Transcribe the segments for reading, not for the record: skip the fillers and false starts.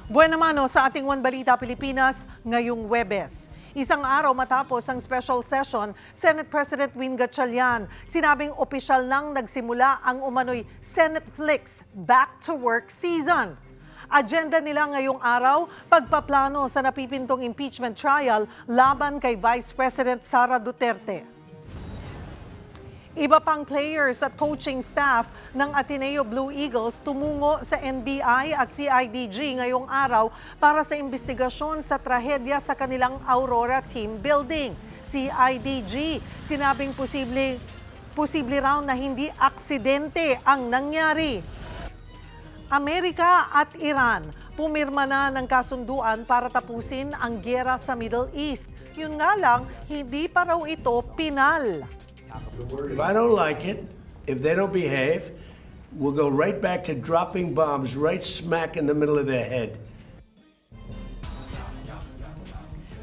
Buena mano sa ating One Balita Pilipinas ngayong Huwebes. Isang araw matapos ang special session, Senate President Win Gatchalian sinabing opisyal nang nagsimula ang umano'y Senate Flicks Back to Work season. Agenda nila ngayong araw, pagpaplano sa napipintong impeachment trial laban kay Vice President Sara Duterte. Iba pang players at coaching staff ng Ateneo Blue Eagles tumungo sa NBI at CIDG ngayong araw para sa investigasyon sa trahedya sa kanilang Aurora Team Building. CIDG, sinabing posible raw na hindi aksidente ang nangyari. Amerika at Iran pumirma na ng kasunduan para tapusin ang giyera sa Middle East. Yun nga lang, hindi pa raw ito pinal. If I don't like it, if they don't behave, we'll go right back to dropping bombs right smack in the middle of their head.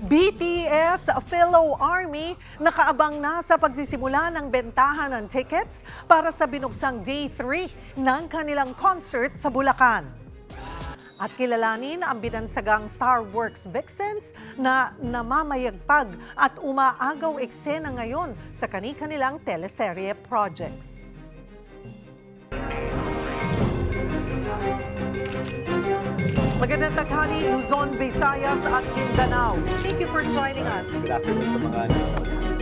BTS Fellow Army nakaabang na sa pagsisimula ng bentahan ng tickets para sa binuksang Day 3 ng kanilang concert sa Bulacan. At kilalanin ang binansagang Star Works Vixens na namamayagpag at umaagaw eksena ngayon sa kani-kanilang teleserye projects. Magandang taghali, Luzon, Visayas at Mindanao. Thank you for joining us. Good afternoon sa mga nanonood sa akin.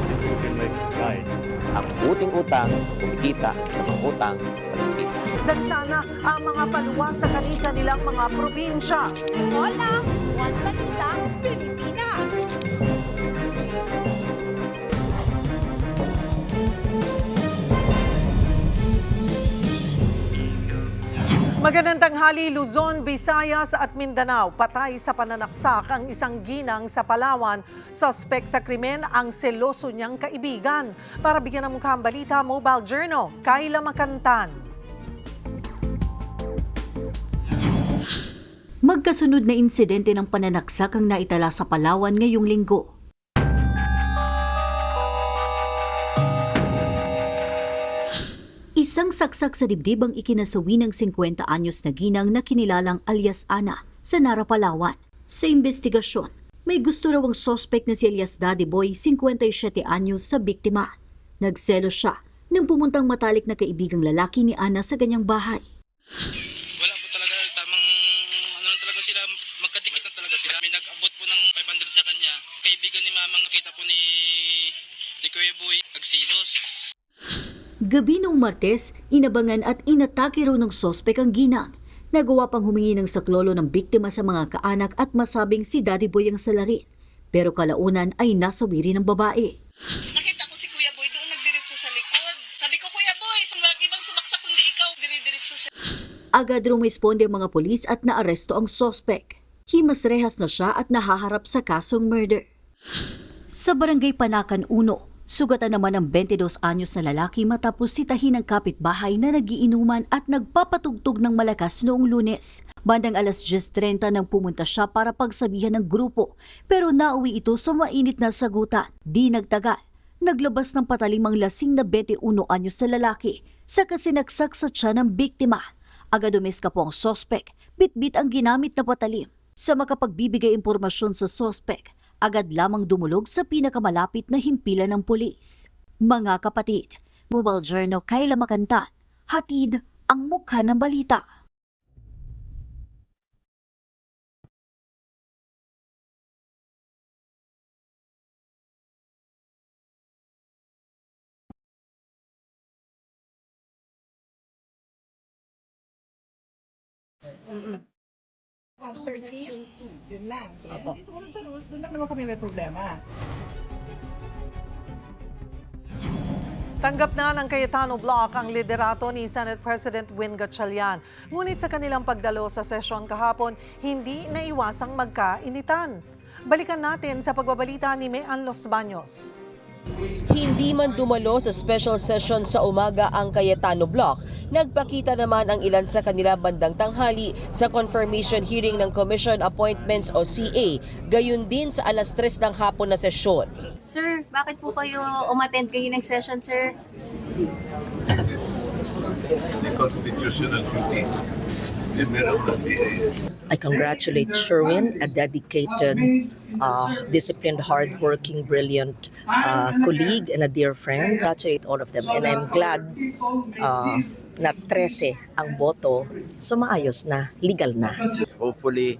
This has been my guide. Ang uting utang, kumikita sa pangutang, kumikita. Dagsana ang mga paluwas sa kanilang mga probinsya. Hola! One Balita, Pilipinas! Magandang tanghali, Luzon, Visayas at Mindanao. Patay sa pananaksak ang isang ginang sa Palawan. Suspect sa krimen ang seloso niyang kaibigan. Para bigyan ng mukhang balita, Mobile Journal, Kayla Makantan. Magkasunod na insidente ng pananaksak ang naitala sa Palawan ngayong linggo. Isang saksak sa dibdib ang ikinasawi ng 50 anyos na ginang na kinilalang alias Ana sa Nara, Palawan. Sa investigasyon, may gusto raw ang suspect na si alias Daddy Boy, 57 anyos, sa biktima. Nagselos siya nang pumuntang matalik na kaibigang lalaki ni Ana sa kanyang bahay. Wala po talaga tamang talaga sila, magkadikit na talaga sila. May nag-abot po ng 500 sa kanya. Kaibigan ni Mamang nakita po ni Kuya Boy, nagsilos. Gabi noong Martes, inabangan at inatake raw ng sospek ang ginang. Nagawa pang humingi ng saklolo ng biktima sa mga kaanak at masabing si Daddy Boy ang salarin. Pero kalaunan ay nasawi ng babae. Nakita ko si Kuya Boy doon nagdiretso sa likod. Sabi ko, Kuya Boy, ibang sumaksak kundi ikaw. Diretso siya. Agad rumisponde ang mga pulis at naaresto ang sospek. Himas rehas na siya at nahaharap sa kasong murder. Sa barangay Panakan 1, sugatan naman ang 22 anyos na lalaki matapos sitahin ng kapitbahay na nagiinuman at nagpapatugtog ng malakas noong Lunes. Bandang alas 10:30 nang pumunta siya para pagsabihan ng grupo, pero nauwi ito sa mainit na sagutan. Di nagtagal, naglabas ng patalimang lasing na 21 anyos na lalaki sa kasinaksak sa tiyan ng biktima. Agad umiska po ang sospek, bitbit ang ginamit na patalim. Sa makapagbibigay impormasyon sa sospek, agad lamang dumulog sa pinakamalapit na himpilan ng pulis. Mga kapatid, Mobile Journal, Kayla Makantan, hatid ang mukha ng balita. Yun lang. Sumunod sa rules, doon lang naman kami may problema. Tanggap na ng Cayetano Block ang liderato ni Senate President Win Gatchalian. Ngunit sa kanilang pagdalo sa sesyon kahapon, hindi naiwasang magkainitan. Balikan natin sa pagbabalita ni Mean Los Baños. Hindi man dumalo sa special session sa umaga ang Cayetano Block, nagpakita naman ang ilan sa kanila bandang tanghali sa confirmation hearing ng Commission Appointments o CA, gayon din sa alas 3 ng hapon na sesyon. Sir, bakit po kayo umattend kayo ng session, sir? It's the constitutional duty I congratulate Sherwin, a dedicated, disciplined, hardworking, brilliant colleague and a dear friend. Congratulate all of them, and I'm glad na 13 ang boto, so maayos na, legal na. Hopefully,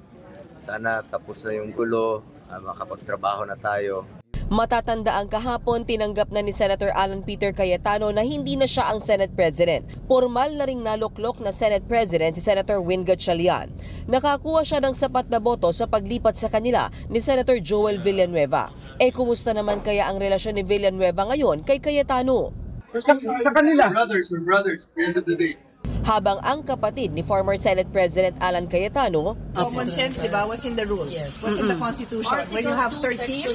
sana tapos na yung gulo, makapagtrabaho na tayo. Matatanda ang kahapon, tinanggap na ni Senator Alan Peter Cayetano na hindi na siya ang Senate President. Formal na ring naluklok na Senate President si Senator Win Gatchalian. Nakakuha siya ng sapat na boto sa paglipat sa kanila ni Senator Joel Villanueva. Kumusta naman kaya ang relasyon ni Villanueva ngayon kay Cayetano? Sa kanila. We're brothers, at the end of the day. Habang ang kapatid ni former Senate President Alan Cayetano, Common sense, di ba? What's in the rules? What's in the Constitution? When you have 13,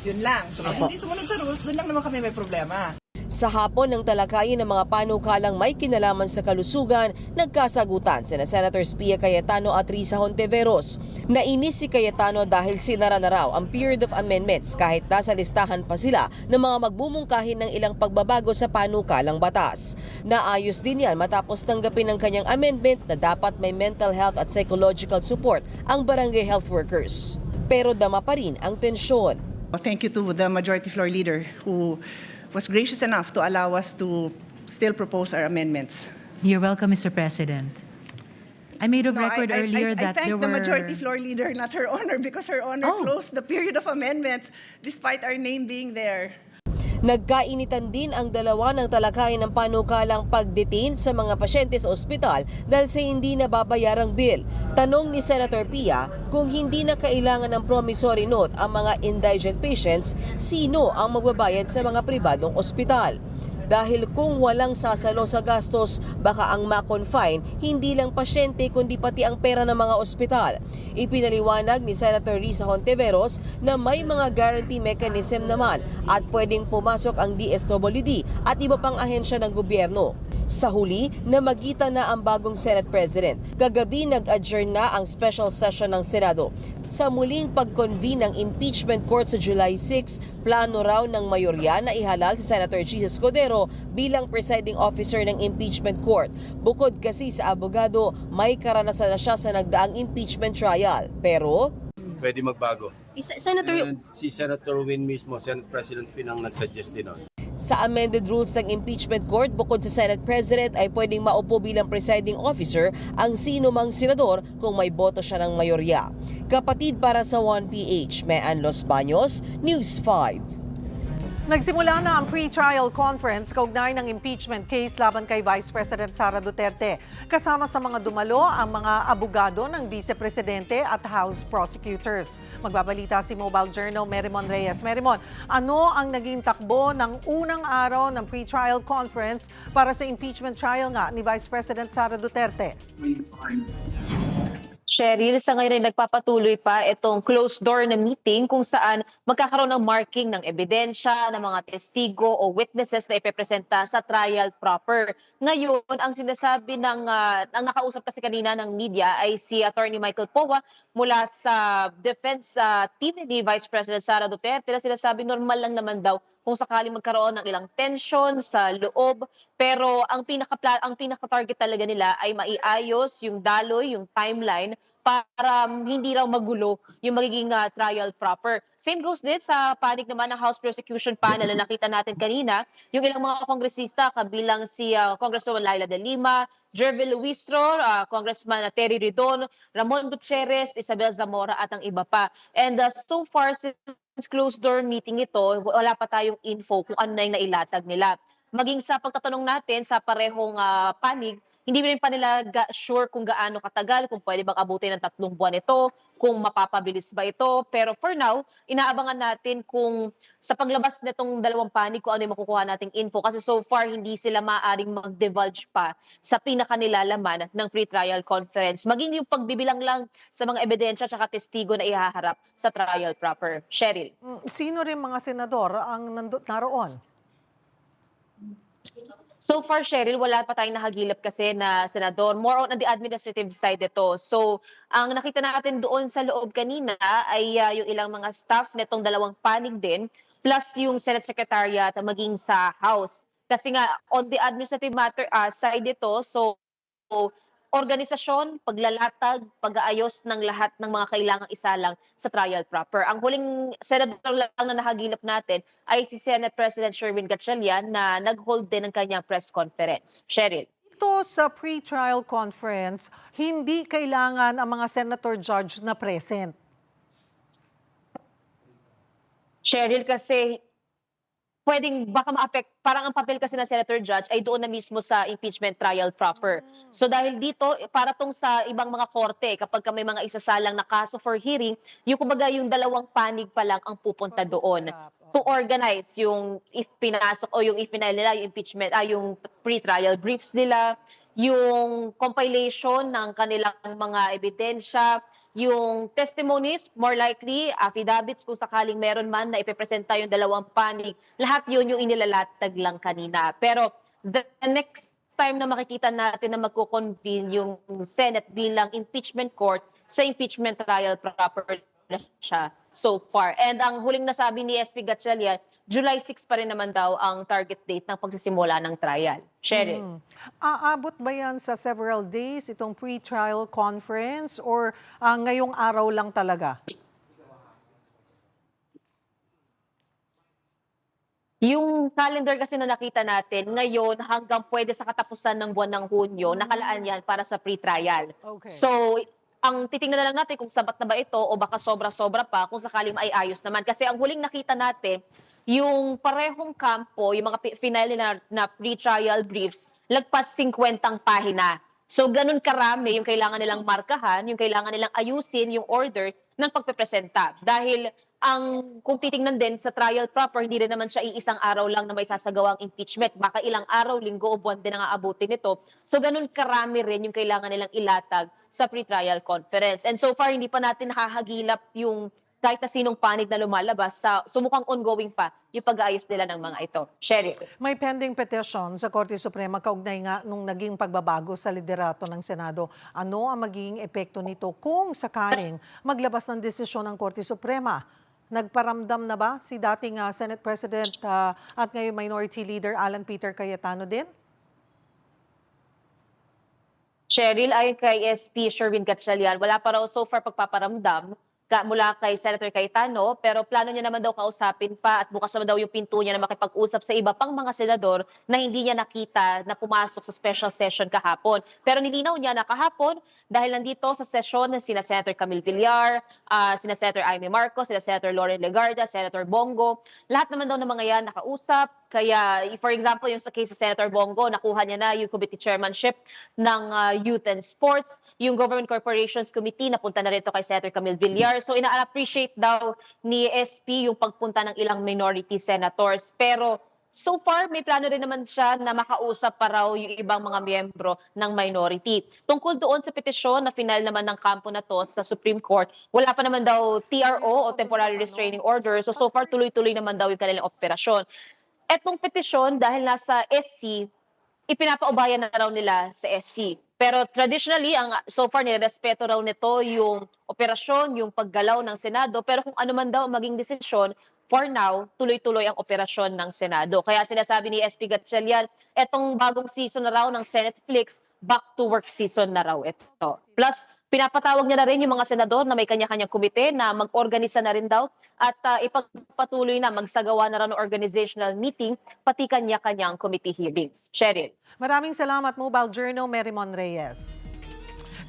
yun lang. So, pag hindi sumunod sa rules, doon lang naman kami may problema. sa hapon ng talakayin ng mga panukalang may kinalaman sa kalusugan, nagkasagutan sina Senators Pia Cayetano at Risa Hontiveros. Nainis si Cayetano dahil sinara na raw ang period of amendments kahit nasa listahan pa sila ng mga magbumungkahin ng ilang pagbabago sa panukalang batas. Naayos din yan matapos tanggapin ng kanyang amendment na dapat may mental health at psychological support ang barangay health workers. Pero dama pa rin ang tensyon. Thank you to the Majority Floor Leader who was gracious enough to allow us to still propose our amendments. You're welcome, Mr. President. I made a record earlier that I there thank were... the Majority Floor Leader, not Her Honor, because Her Honor closed the period of amendments despite our name being there. Nagkainitan din ang dalawa ng talakayin ng panukalang pagdetain sa mga pasyente sa ospital dahil sa hindi nababayarang bill. Tanong ni Senator Pia, kung hindi na kailangan ng promissory note ang mga indigent patients, sino ang magbabayad sa mga pribadong ospital? Dahil kung walang sasalo sa gastos, baka ang ma-confine hindi lang pasyente kundi pati ang pera ng mga ospital. Ipinaliwanag ni Senator Risa Hontiveros na may mga guarantee mechanism naman at pwedeng pumasok ang DSWD at iba pang ahensya ng gobyerno. Sa huli, namagitan na ang bagong Senate President. Kagabi nag-adjourn na ang special session ng Senado. Sa muling pag-convene ng impeachment court sa July 6, plano raw ng mayorya na ihalal si Senator Jesus Codero bilang presiding officer ng impeachment court. Bukod kasi sa abogado, may karanasan na siya sa nagdaang impeachment trial. Pero Pwede magbago. Senator, Si Senator Win mismo, Senate President Pinang nag-suggest din nun. sa amended rules ng impeachment court, bukod sa Senate President ay pwedeng maupo bilang presiding officer ang sino mang senador kung may boto siya ng mayorya. Kapatid para sa 1PH, Mean Los Baños, News 5. Nagsimula na ang pre-trial conference kaugnay ng impeachment case laban kay Vice President Sara Duterte. Kasama sa mga dumalo ang mga abogado ng Vice Presidente at House prosecutors. Magbabalita si Mobile Journal Merimon Reyes. Merimon, ano ang naging takbo ng unang araw ng pre-trial conference para sa impeachment trial nga ni Vice President Sara Duterte? Cheryl, sa ngayon ay nagpapatuloy pa itong closed door na meeting kung saan magkakaroon ng marking ng ebidensya, ng mga testigo o witnesses na ipepresenta sa trial proper. Ngayon, ang sinasabi ang nakausap kasi kanina ng media ay si Attorney Michael Powa mula sa defense team ni Vice President Sara Duterte na sinasabi normal lang naman daw kung sakaling magkaroon ng ilang tension sa loob. Pero ang pinaka-target talaga nila ay maiayos yung daloy, yung timeline para hindi raw magulo yung magiging trial proper. Same goes din sa panig naman ng House Prosecution Panel na nakita natin kanina, yung ilang mga kongresista kabilang si Congresswoman Laila de Lima, Jervil Luistro, Congressman Terry Ridon, Ramon Gutierrez, Isabel Zamora at ang iba pa. And so far, since closed door meeting ito, wala pa tayong info kung ano na yung nailatag nila. Maging sa pagtatanong natin sa parehong panig, hindi rin pa nila sure kung gaano katagal, kung pwede bang abutin ng 3 buwan ito, kung mapapabilis ba ito. Pero for now, inaabangan natin kung sa paglabas nitong dalawang panig kung ano yung makukuha nating info. Kasi so far, hindi sila maaaring mag-divulge pa sa pinakanilalaman ng pre-trial conference. Maging yung pagbibilang lang sa mga ebidensya at testigo na ihaharap sa trial proper. Cheryl. Sino rin mga senador ang naroon? So far, Cheryl, wala pa tayong nahagilap kasi na senador. More on the administrative side ito. So, ang nakita natin doon sa loob kanina ay yung ilang mga staff nitong dalawang panig din, plus yung Senate Secretariat maging sa House. Kasi nga, on the administrative matter side ito, so organisasyon, paglalatag, pag-aayos ng lahat ng mga kailangang isalang sa trial proper. Ang huling senador lang na nakagilap natin ay si Senate President Sherwin Gatchalian na nag-hold din ng kanyang press conference. Cheryl. Ito sa pre-trial conference, hindi kailangan ang mga senator judge na present. Cheryl, kasi pwedeng baka ma-affect, parang ang papel kasi ng senator judge ay doon na mismo sa impeachment trial proper. So dahil dito, para tong sa ibang mga korte, kapag may mga isasalang na kaso for hearing, yung kumbaga yung dalawang panig pa lang ang pupunta doon to organize yung if pinasok o yung i-final nila yung impeachment, yung pre-trial briefs nila, yung compilation ng kanilang mga ebidensya, yung testimonies, more likely, affidavits kung sakaling meron man na ipipresenta yung dalawang panig, lahat yun yung inilalatag lang kanina. Pero the next time na makikita natin na magko-convene yung Senate bilang impeachment court, sa impeachment trial proper na siya so far. And ang huling nasabi ni SP Gatchalian, July 6 pa rin naman daw ang target date ng pagsisimula ng trial. Cheryl. Aabot ba yan sa several days, itong pre-trial conference, or ngayong araw lang talaga? Yung calendar kasi na nakita natin, ngayon hanggang pwede sa katapusan ng buwan ng Hunyo, nakalaan yan para sa pre-trial. Okay. So, ang titingnan na lang natin kung sabat na ba ito o baka sobra-sobra pa kung sakaling maiayos naman. Kasi ang huling nakita natin, yung parehong kampo, yung mga final na pre-trial briefs, lagpas 50 pahina. So, ganun karami yung kailangan nilang markahan, yung kailangan nilang ayusin yung order ng pagpepresenta. Dahil kung titingnan din sa trial proper, hindi rin naman siya iisang araw lang na may sasagawang impeachment. Baka ilang araw, linggo o buwan din ang aabutin nito. So ganun karami rin yung kailangan nilang ilatag sa pre-trial conference. And so far, hindi pa natin nakahagilap yung kahit na sinong panig na lumalabas, sumukhang ongoing pa yung pag-aayos nila ng mga ito. Sherry. May pending petition sa Korte Suprema kaugnay nga nung naging pagbabago sa liderato ng Senado. Ano ang magiging epekto nito kung sakaling maglabas ng desisyon ng Korte Suprema? Nagparamdam na ba si dating Senate President at ngayon Minority Leader Alan Peter Cayetano din? Cheryl, ayon kay SP Sherwin Gatchalian, wala pa raw so far pagpaparamdam mula kay Senator Cayetano, pero plano niya naman daw kausapin pa at bukas naman daw yung pinto niya na makipag-usap sa iba pang mga senador na hindi niya nakita na pumasok sa special session kahapon. Pero nilinaw niya na kahapon, dahil nandito sa session sina Senator Camille Villar, sina Senator Amy Marcos, sina Senator Lauren Legarda, Senator Bongo, lahat naman daw ng mga yan nakausap. Kaya, for example, yung sa case sa Senator Bongo, nakuha niya na yung committee chairmanship ng Youth and Sports. Yung Government Corporations Committee, napunta na rito kay Senator Camille Villar. So, ina-appreciate daw ni SP yung pagpunta ng ilang minority senators. Pero, so far, may plano rin naman siya na makausap pa raw yung ibang mga miyembro ng minority. Tungkol doon sa petisyon na final naman ng kampo na to sa Supreme Court, wala pa naman daw TRO o Temporary Restraining Order. So far, tuloy-tuloy naman daw yung kanilang operasyon. Etong petisyon, dahil nasa SC, ipinapaubayan na raw nila sa SC. Pero traditionally, so far nirespeto raw nito yung operasyon, yung paggalaw ng Senado. Pero kung ano man daw maging desisyon, for now, tuloy-tuloy ang operasyon ng Senado. Kaya sinasabi ni SP Gatchalian, etong bagong season na raw ng Senate Flix, back to work season na raw ito. Plus, pinapatawag niya na rin yung mga senador na may kanya-kanyang komite na mag-organisa na rin daw at ipagpatuloy na magsagawa na rin ng organizational meeting pati kanya-kanyang committee hearings. Cheryl. Maraming salamat, Mobile Journal, Merrimon Reyes.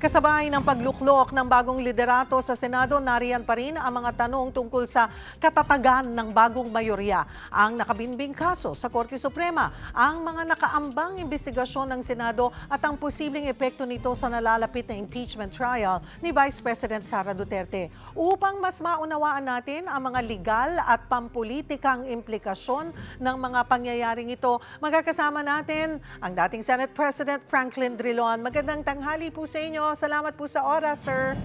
Kasabay ng pagluklok ng bagong liderato sa Senado, nariyan pa rin ang mga tanong tungkol sa katatagan ng bagong mayorya, ang nakabinbing kaso sa Korte Suprema, ang mga nakaambang investigasyon ng Senado at ang posibleng epekto nito sa nalalapit na impeachment trial ni Vice President Sara Duterte. Upang mas maunawaan natin ang mga legal at pampulitikang implikasyon ng mga pangyayaring ito, magkakasama natin ang dating Senate President Franklin Drilon. Magandang tanghali po sa inyo. Salamat po sa oras, sir.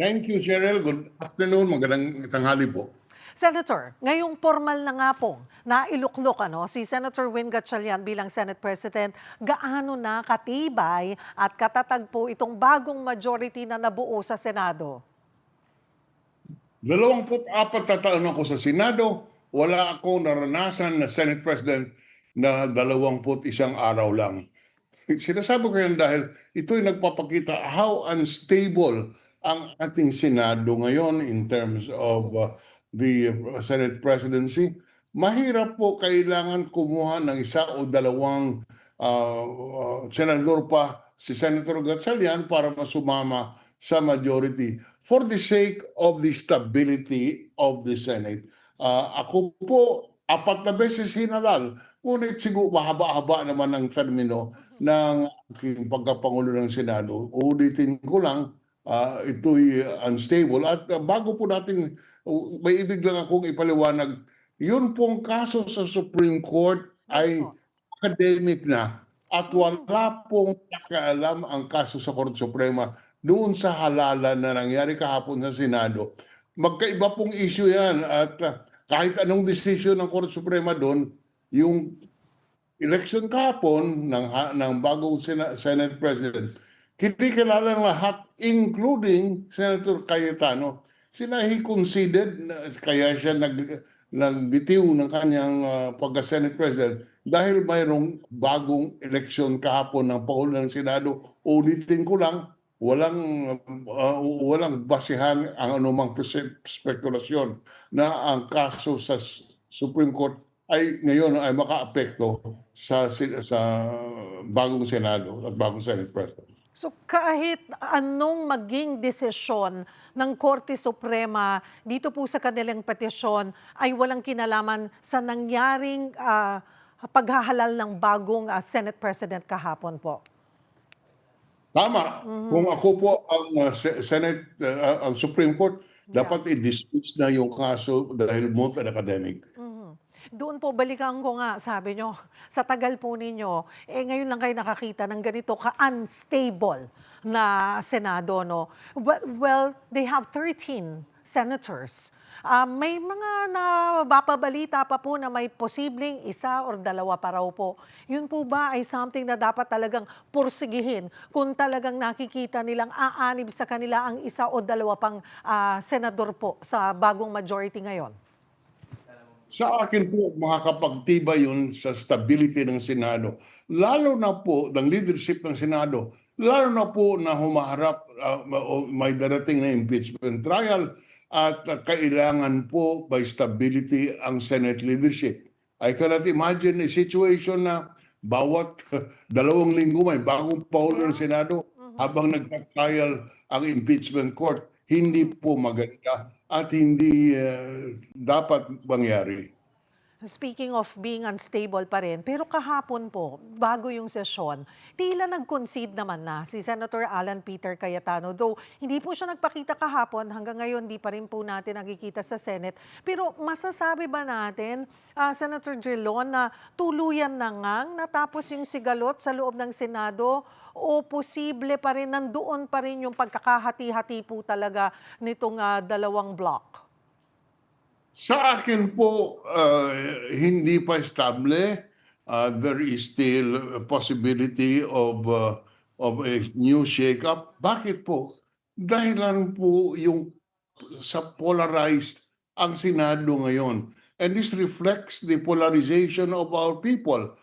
Thank you, Cheryl. Good afternoon. Magandang tanghali po. Senator, ngayong formal na nga pong nailuklok si Senator Win Gatchalian bilang Senate President, gaano na katibay at katatag po itong bagong majority na nabuo sa Senado? 24 na taon ako sa Senado. Wala ako naranasan na Senate President na 21 araw lang. Sinasabi ko yan dahil ito'y nagpapakita how unstable ang ating Senado ngayon in terms of the Senate presidency. Mahirap po, kailangan kumuha ng isa o dalawang senador pa si Senator Gatchalian para masumama sa majority for the sake of the stability of the Senate. Ako po, 4 na beses hinalal. Ngunit siguro mahaba-haba naman ang termino ng aking pagkapangulo ng Senado. Ulitin ko lang, ito'y unstable. At bago po natin, may ibig lang akong ipaliwanag, yun pong kaso sa Supreme Court ay academic na at wala pong nakaalam ang kaso sa Korte Suprema doon sa halalan na nangyari kahapon sa Senado. Magkaiba pong issue yan at kahit anong desisyon ng Korte Suprema doon, yung election kahapon ng bagong Senate President, kinikilala ng lahat, including Senator Cayetano. He conceded, kaya siya nagbitiw ng kanyang pagka-Senate President dahil mayroong bagong election kahapon ng Pangulo ng Senado. Ulitin ko lang, walang basihan ang anumang spekulasyon na ang kaso sa Supreme Court ay ngayon ay makaapekto sa bagong Senado at bagong Senate President. So kahit anong maging desisyon ng Korte Suprema dito po sa kanilang petisyon ay walang kinalaman sa nangyaring paghahalal ng bagong Senate President kahapon po. Tama. Kung ako po ang Senate, ang Supreme Court, dapat i-dismiss na yung kaso dahil multi academic. Doon po, balikan ko nga, sabi nyo, sa tagal po ninyo, ngayon lang kayo nakakita ng ganito ka-unstable na Senado, no? Well, they have 13 senators. May mga nababalita pa po na may posibleng isa or dalawa pa raw po. Yun po ba ay something na dapat talagang pursigihin kung talagang nakikita nilang aanib sa kanila ang isa o dalawa pang senador po sa bagong majority ngayon? Sa akin po, makakapagtibay yun sa stability ng Senado. Lalo na po, ng leadership ng Senado, lalo na po na humaharap, may darating na impeachment trial at kailangan po by stability ang Senate leadership. I cannot imagine a situation na bawat 2 linggo may bagong Pangulo ng Senado habang nagka-trial ang impeachment court. Hindi po maganda at hindi dapat mangyari. Speaking of being unstable pa rin, pero kahapon po, bago yung sesyon, tila nag-concede naman na si Senator Alan Peter Cayetano. Though hindi po siya nagpakita kahapon, hanggang ngayon di pa rin po natin nakikita sa Senate. Pero masasabi ba natin, Senator Drilon, na tuluyan na ngang natapos yung sigalot sa loob ng Senado o posible pa rin, nandoon pa rin yung pagkakahati-hati po talaga nitong dalawang block? Sa akin po, hindi pa estable. There is still a possibility of a new shake-up. Bakit po? Dahilan po yung sa polarized ang Senado ngayon. And this reflects the polarization of our people.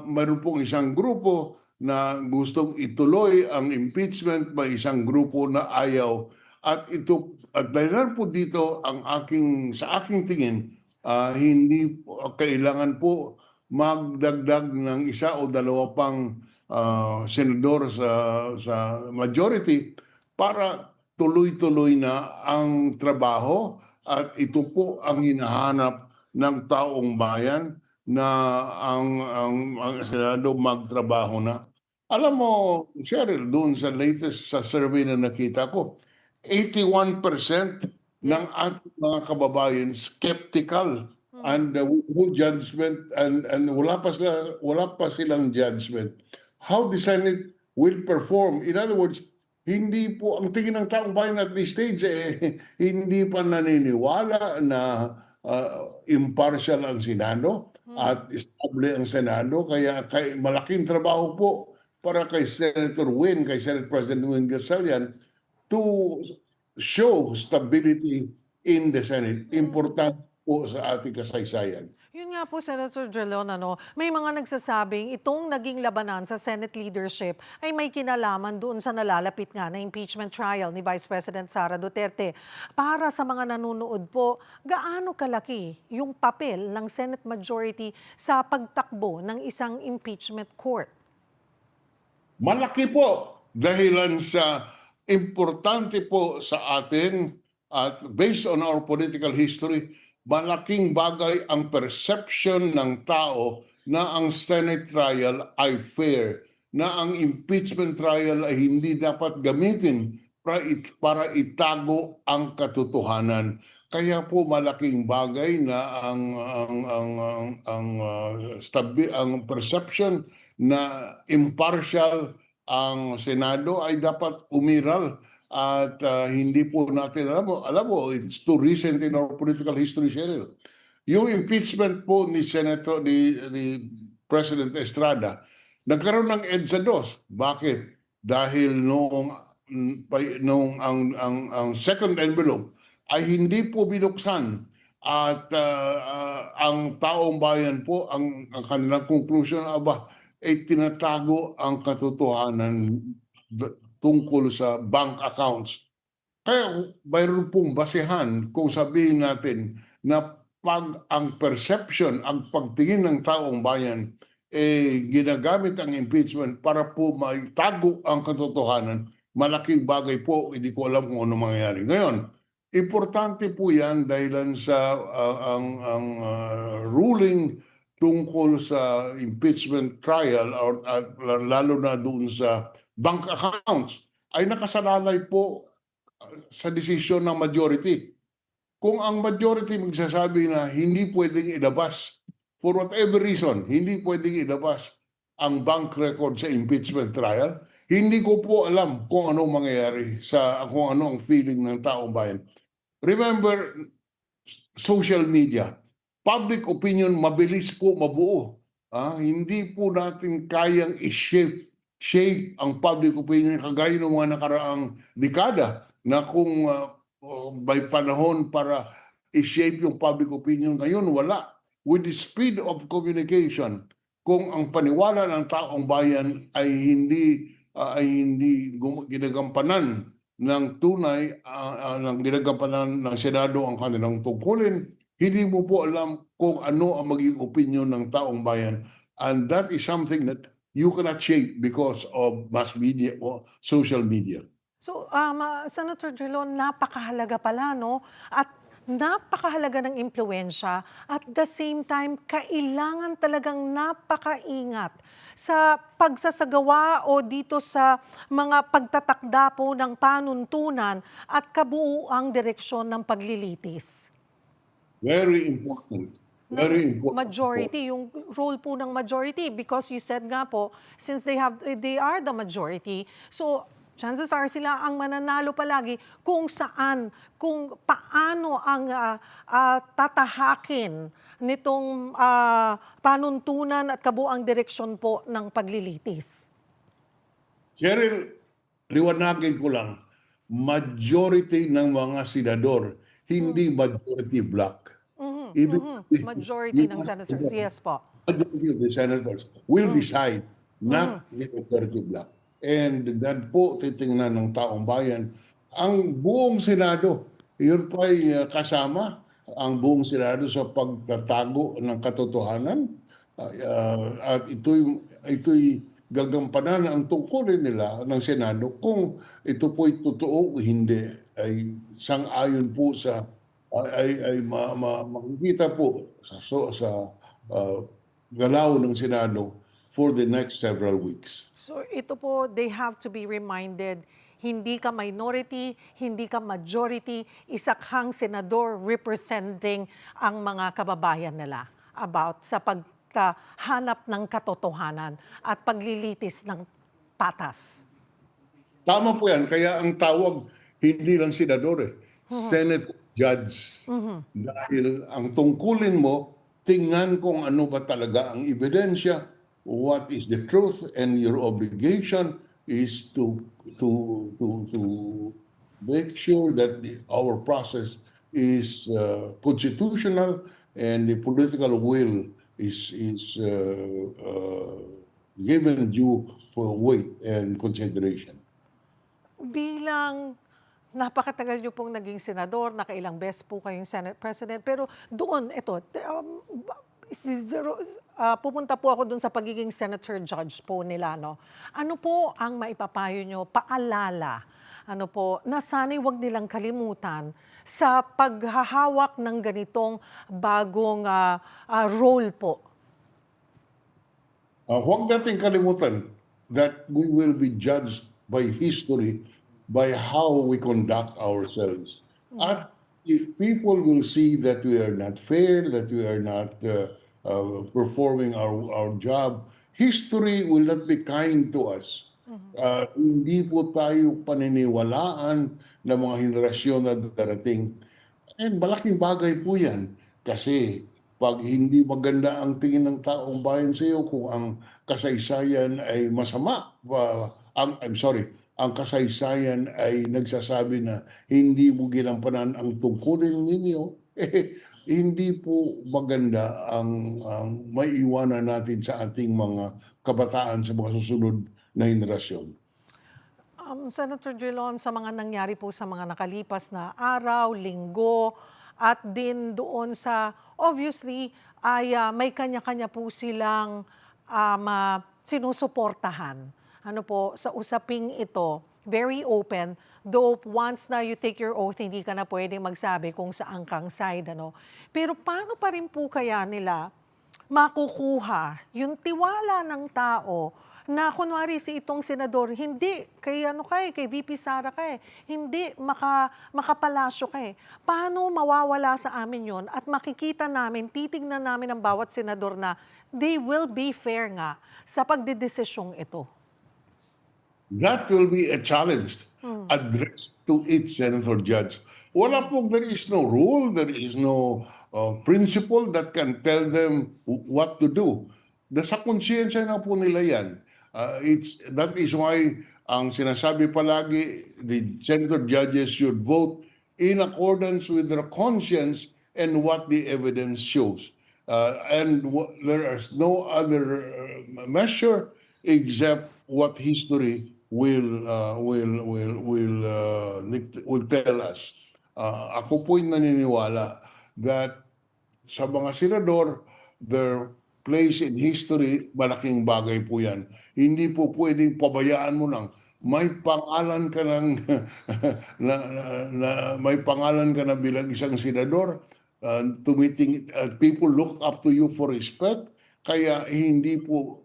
Mayroon pong isang grupo na gustong ituloy ang impeachment, may isang grupo na ayaw. At dahilan po dito sa aking tingin, hindi kailangan po magdagdag ng isa o dalawa pang senador sa majority para tuloy-tuloy na ang trabaho at ito po ang hinahanap ng taong bayan na ang Senado magtrabaho na. Alam mo, Cheryl, doon sa latest sa survey na nakita ko, 81% ng ating mga kababayan skeptical and withhold judgment and wala pa silang judgment. How the Senate will perform. In other words, hindi po ang tingin ng taong bayan at this stage hindi pa naniniwala na impartial ang Senado at stable ang Senado. Kaya malaking trabaho po para kay Senator Win, kay Senate President Win Gatchalian to show stability in the Senate. Important po sa ating kasaysayan. Yun nga po, Senator Drilon, may mga nagsasabing itong naging labanan sa Senate leadership ay may kinalaman doon sa nalalapit nga na impeachment trial ni Vice President Sara Duterte. Para sa mga nanonood po, gaano kalaki yung papel ng Senate majority sa pagtakbo ng isang impeachment court? Malaki po dahilan sa importante po sa atin at based on our political history, malaking bagay ang perception ng tao na ang Senate trial ay fair, na ang impeachment trial ay hindi dapat gamitin para itago ang katotohanan. Kaya po malaking bagay na ang perception na impartial ang Senado ay dapat umiral. At hindi po natin alam mo, it's too recent in our political history, Cheryl. Yung impeachment po ni President Estrada, nagkaroon ng EDSA 2. Bakit? Dahil ang second envelope ay hindi po binuksan at ang taong bayan po, ang kanilang conclusion, ay tinatago ang katotohanan tungkol sa bank accounts. Kaya mayroon pong basehan kung sabihin natin na pag ang perception, ang pagtingin ng taong bayan, ginagamit ang impeachment para po maitago ang katotohanan, malaking bagay po, hindi ko alam kung ano mangyayari. Ngayon, importante po yan dahil sa ruling tungkol sa impeachment trial at lalo na doon sa bank accounts ay nakasalalay po sa desisyon ng majority. Kung ang majority magsasabi na hindi pwedeng ilabas, for whatever reason, hindi pwedeng ilabas ang bank record sa impeachment trial, hindi ko po alam kung ano mangyayari kung ano ang feeling ng taong bayan. Remember, social media, public opinion, mabilis po mabuo. Hindi po natin kayang i-shape ang public opinion kagaya ng mga nakaraang dekada na kung may panahon para i-shape yung public opinion, ngayon wala. With the speed of communication, kung ang paniwala ng taong bayan ay hindi ginagampanan ng tunay, ginagampanan ng Senado ang kanilang tungkulin, hindi mo po alam kung ano ang maging opinion ng taong bayan. And that is something that you cannot shape because of mass media or social media. So, Senator Drilon, napakahalaga pala, at napakahalaga ng impluensya. At the same time, kailangan talagang napakaingat sa pagsasagawa o dito sa mga pagtatakda po ng panuntunan at kabuuang direksyon ng paglilitis. Very important. Very important. Majority, yung role po ng majority, because you said nga po, since they are the majority, so chances are sila ang mananalo palagi kung paano ang tatahakin nitong panuntunan at kabuang direksyon po ng paglilitis. Cheryl, liwanagin ko lang, majority ng mga senador, hindi majority black. Majority ng senators, yes po. Majority of the senators will decide, not the majority black. And dan po titingnan ng taong bayan. Ang buong Senado, yun po ay kasama ang buong Senado sa pagtatago ng katotohanan. At ito'y gagampanan ang tungkulin nila ng Senado kung ito po'y totoo o hindi. Ay sang-ayon po sa makikita po sa galaw ng Senado for the next several weeks. So ito po, they have to be reminded, hindi ka minority, hindi ka majority, isa kang senador representing ang mga kababayan nila about sa pagkahanap ng katotohanan at paglilitis ng patas. Tama po yan. Kaya ang tawag, hindi lang senador Senate Judge. Dahil ang tungkulin mo, tingnan kung ano ba talaga ang ebidensya, what is the truth, and your obligation is to make sure that our process is constitutional and the political will is given due for weight and consideration. Bilang napakatagal niyo pong naging senador, nakailang beses po kayong Senate President, pero doon, pupunta po ako doon sa pagiging Senator Judge po nila. No? Ano po ang maipapayo niyo, paalala, na sana'y huwag nilang kalimutan sa paghahawak ng ganitong bagong role po? Huwag natin kalimutan that we will be judged by history by how we conduct ourselves. At if people will see that we are not fair, that we are not performing our job, history will not be kind to us. Hindi po tayo paniniwalaan ng mga henerasyon na darating. And malaking bagay po yan kasi pag hindi maganda ang tingin ng taong bayan sa iyo, kung ang kasaysayan ay masama, ang kasaysayan ay nagsasabi na hindi mo ginampanan ang tungkulin ninyo, hindi po maganda ang maiiwanan natin sa ating mga kabataan sa mga susunod na henerasyon. Senator Drilon, sa mga nangyari po sa mga nakalipas na araw, linggo, at din doon sa, obviously, ay may kanya-kanya po silang sinusuportahan. Sa usaping ito, very open, though once na you take your oath, hindi ka na pwedeng magsabi kung saan kang side. Pero paano pa rin po kaya nila makukuha yung tiwala ng tao na kunwari si itong senador, hindi, kay VP Sara hindi makapalasyo Paano mawawala sa amin yon at makikita namin, titignan namin ang bawat senador na they will be fair nga sa pagdedesisyong ito? That will be a challenge addressed to each senator judge. There is no rule, there is no principle that can tell them what to do. Sa konsyensya na po nila yan. That is why ang sinasabi palagi, the senator judges should vote in accordance with their conscience and what the evidence shows. There is no other measure except what history will tell us. Ako po'y naniniwala that sa mga senador, their place in history, malaking bagay po yan. Hindi po pwedeng pabayaan mo lang. May pangalan ka may pangalan ka na bilang isang senador. People look up to you for respect. Kaya hindi po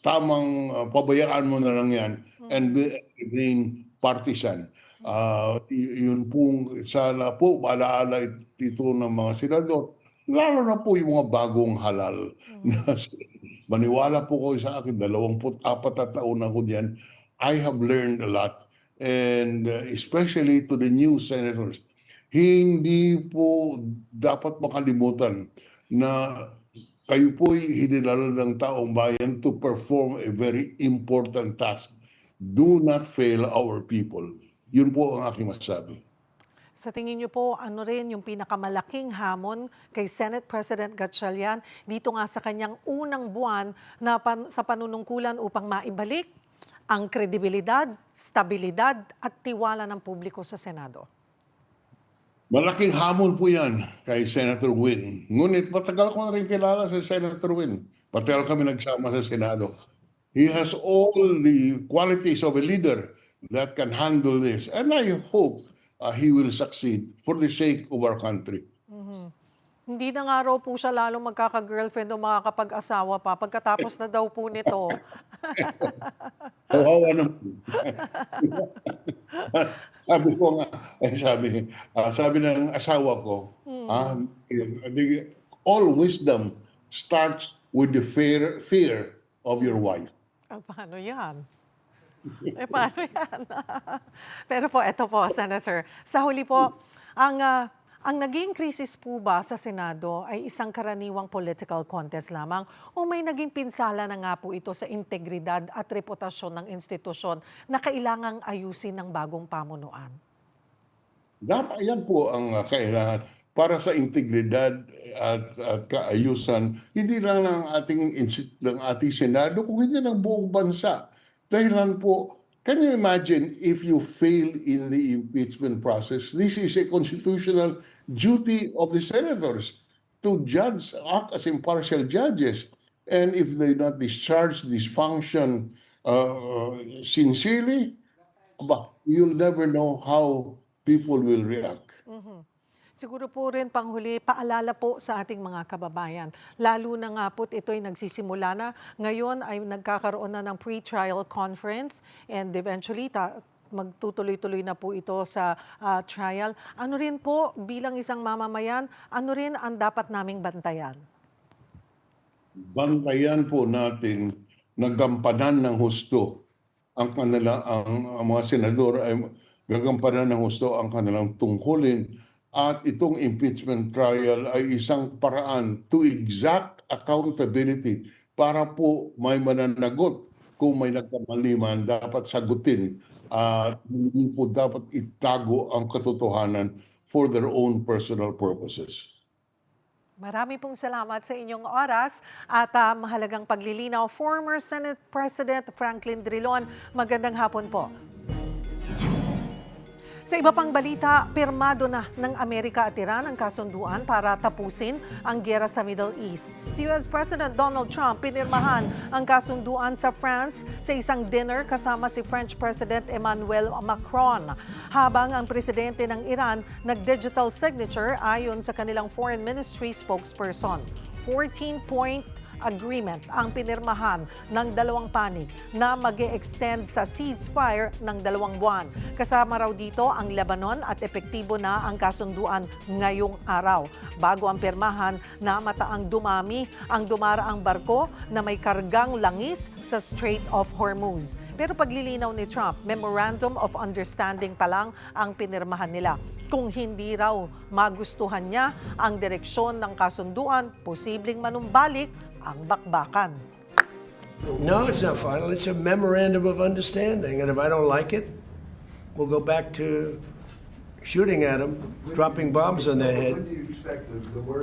tamang pabayaan mo na lang yan and being partisan. Yun pong sana po alaala ito ng mga senador, lalo na po yung mga bagong halal. Maniwala po ko sa akin, 24 na taon ako diyan. I have learned a lot, and especially to the new senators, hindi po dapat makalimutan na kayo po'y hinilala ng taong bayan to perform a very important task. Do not fail our people. Yun po ang aking masasabi. Sa tingin niyo po, ano rin yung pinakamalaking hamon kay Senate President Gatchalian dito nga sa kanyang unang buwan na sa panunungkulan upang maibalik ang kredibilidad, stabilidad at tiwala ng publiko sa Senado? Malaking hamon po yan kay Senator Win. Ngunit matagal ko na rin kilala si Senator Win. Matagal kami nagsama sa Senado. He has all the qualities of a leader that can handle this. And I hope he will succeed for the sake of our country. Hindi na nga raw po siya lalong magkaka-girlfriend o makakapag-asawa pa pagkatapos na daw po nito. Kawawa naman. Sabi ko nga, sabi ng asawa ko, all wisdom starts with the fear of your wife. Paano yan? Paano yan? Pero po, eto po, Senator. Sa huli po, ang naging krisis po ba sa Senado ay isang karaniwang political contest lamang o may naging pinsala na nga po ito sa integridad at reputasyon ng institusyon na kailangang ayusin ng bagong pamunuan? Dapat yan po ang kailangan. para sa integridad at kaayusan, hindi lang ng ating Senado, kung hindi ng buong bansa. Dahilan po, can you imagine if you fail in the impeachment process? This is a constitutional duty of the senators to judge, act as impartial judges. And if they not discharge this function sincerely, you'll never know how people will react. Siguro po rin panghuli, paalala po sa ating mga kababayan. Lalo na nga po ito'y nagsisimula na. Ngayon ay nagkakaroon na ng pre-trial conference and eventually magtutuloy-tuloy na po ito sa trial. Ano rin po bilang isang mamamayan, ano rin ang dapat naming bantayan? Bantayan po natin na gampanan ng husto ang mga senador ay gagampanan ng husto ang kanilang tungkulin. At itong impeachment trial ay isang paraan to exact accountability para po may mananagot kung may nagkamaliman, dapat sagutin at hindi po dapat itago ang katotohanan for their own personal purposes. Marami pong salamat sa inyong oras at mahalagang paglilinaw. Former Senate President Franklin Drilon, magandang hapon po. Sa iba pang balita, pirmado na ng Amerika at Iran ang kasunduan para tapusin ang giyera sa Middle East. Si US President Donald Trump pinirmahan ang kasunduan sa France sa isang dinner kasama si French President Emmanuel Macron. Habang ang presidente ng Iran nag-digital signature ayon sa kanilang Foreign Ministry spokesperson. 14-point agreement ang pinirmahan ng dalawang panig na mag-e-extend sa ceasefire ng 2 buwan. Kasama raw dito ang Lebanon at epektibo na ang kasunduan ngayong araw. Bago ang pirmahan, namataang dumami ang dumaraang barko na may kargang langis sa Strait of Hormuz. Pero paglilinaw ni Trump, Memorandum of Understanding pa lang ang pinirmahan nila. Kung hindi raw magustuhan niya ang direksyon ng kasunduan, posibleng manumbalik ang bakbakan. No, it's not final. It's a memorandum of understanding. And if I don't like it, we'll go back to shooting at them, dropping bombs on their head.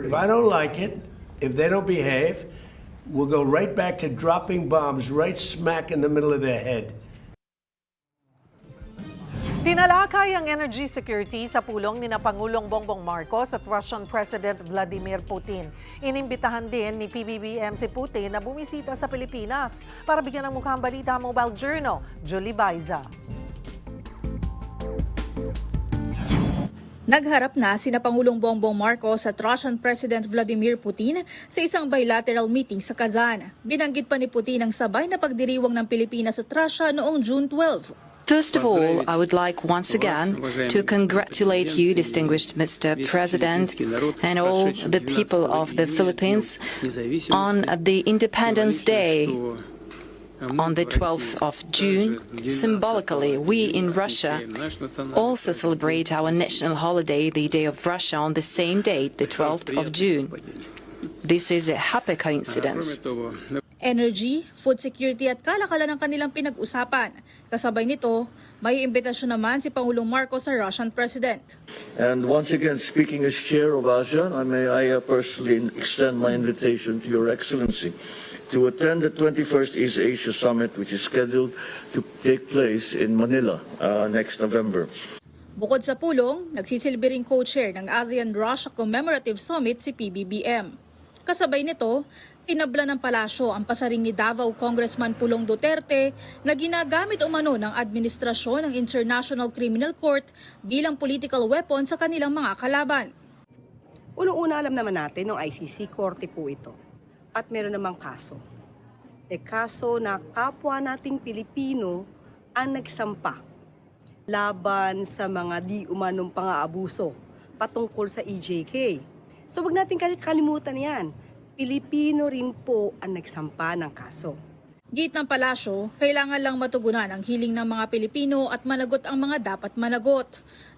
If I don't like it, if they don't behave, we'll go right back to dropping bombs right smack in the middle of their head. Tinalakay ang energy security sa pulong ni Pangulong Bongbong Marcos at Russian President Vladimir Putin. Inimbitahan din ni PBBM si Putin na bumisita sa Pilipinas. Para bigyan ng mukhang balita, Mobile Journal, Julie Baiza. Nagharap na sina Pangulong Bongbong Marcos at Russian President Vladimir Putin sa isang bilateral meeting sa Kazan. Binanggit pa ni Putin ang sabay na pagdiriwang ng Pilipinas at Russia noong June 12. First of all, I would like once again to congratulate you, distinguished Mr. President, and all the people of the Philippines on the Independence Day on the 12th of June. Symbolically, we in Russia also celebrate our national holiday, the Day of Russia, on the same date, the 12th of June. This is a happy coincidence. Energy, food security at kalakalan ang kanilang pinag-usapan. Kasabay nito, may imbitasyon naman si Pangulong Marcos sa Russian President. And once again, speaking as chair of ASEAN, I personally extend my invitation to Your Excellency to attend the 21st East Asia Summit, which is scheduled to take place in Manila next November. Bukod sa pulong, nagsisilbi ring co-chair ng ASEAN-Russia Commemorative Summit si PBBM. Kasabay nito, tinabla ng palasyo ang pasaring ni Davao Congressman Pulong Duterte na ginagamit umano ng administrasyon ng International Criminal Court bilang political weapon sa kanilang mga kalaban. Unang-una alam naman natin ng ICC, korte po ito. At meron namang kaso. Kaso na kapwa nating Pilipino ang nagsampa laban sa mga di umanong pang-aabuso patungkol sa EJK. So wag natin kalimutan yan. Pilipino rin po ang nagsampa ng kaso. Git ng palasyo, kailangan lang matugunan ang hiling ng mga Pilipino at managot ang mga dapat managot.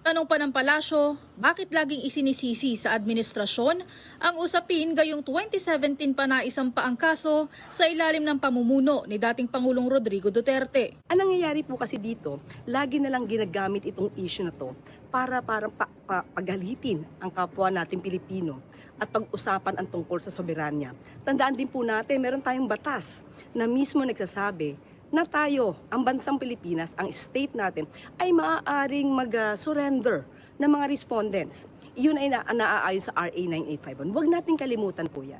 Tanong pa ng palasyo, bakit laging isinisisi sa administrasyon ang usapin gayong 2017 pa na isampa ang kaso sa ilalim ng pamumuno ni dating Pangulong Rodrigo Duterte? Ang nangyayari po kasi dito, lagi na lang ginagamit itong issue na to para pagalitin ang kapwa natin Pilipino at pag-usapan ang tungkol sa soberanya. Tandaan din po natin, meron tayong batas na mismo nagsasabi na tayo, ang bansang Pilipinas, ang state natin, ay maaaring mag-surrender ng mga respondents. Iyon ay naaayon sa RA 9851. Huwag natin kalimutan po yan.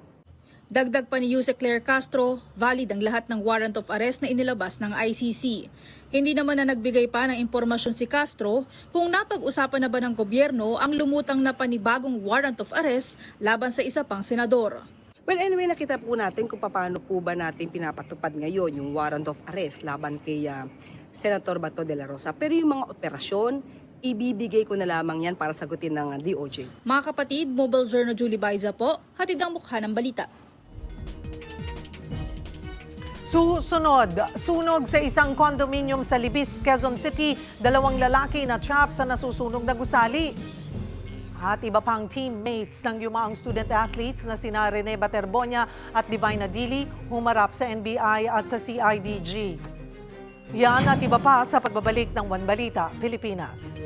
Dagdag pa ni Yuse Claire Castro, valid ang lahat ng warrant of arrest na inilabas ng ICC. Hindi naman na nagbigay pa ng impormasyon si Castro kung napag-usapan na ba ng gobyerno ang lumutang na panibagong warrant of arrest laban sa isa pang senador. Well, anyway, nakita po natin kung paano po ba natin pinapatupad ngayon yung warrant of arrest laban kay Senator Bato de la Rosa. Pero yung mga operasyon, ibibigay ko na lamang yan para sagutin ng DOJ. Mga kapatid, Mobile Journal Julie Baiza po, hatid ang mukha ng balita. Susunod, sunog sa isang condominium sa Libis, Quezon City, 2 lalaki na trap sa nasusunog na gusali. At iba pang teammates ng yumaang student athletes na sina Rene Baterbonia at Divina Dili humarap sa NBI at sa CIDG. Yan at iba pa sa pagbabalik ng One Balita, Pilipinas.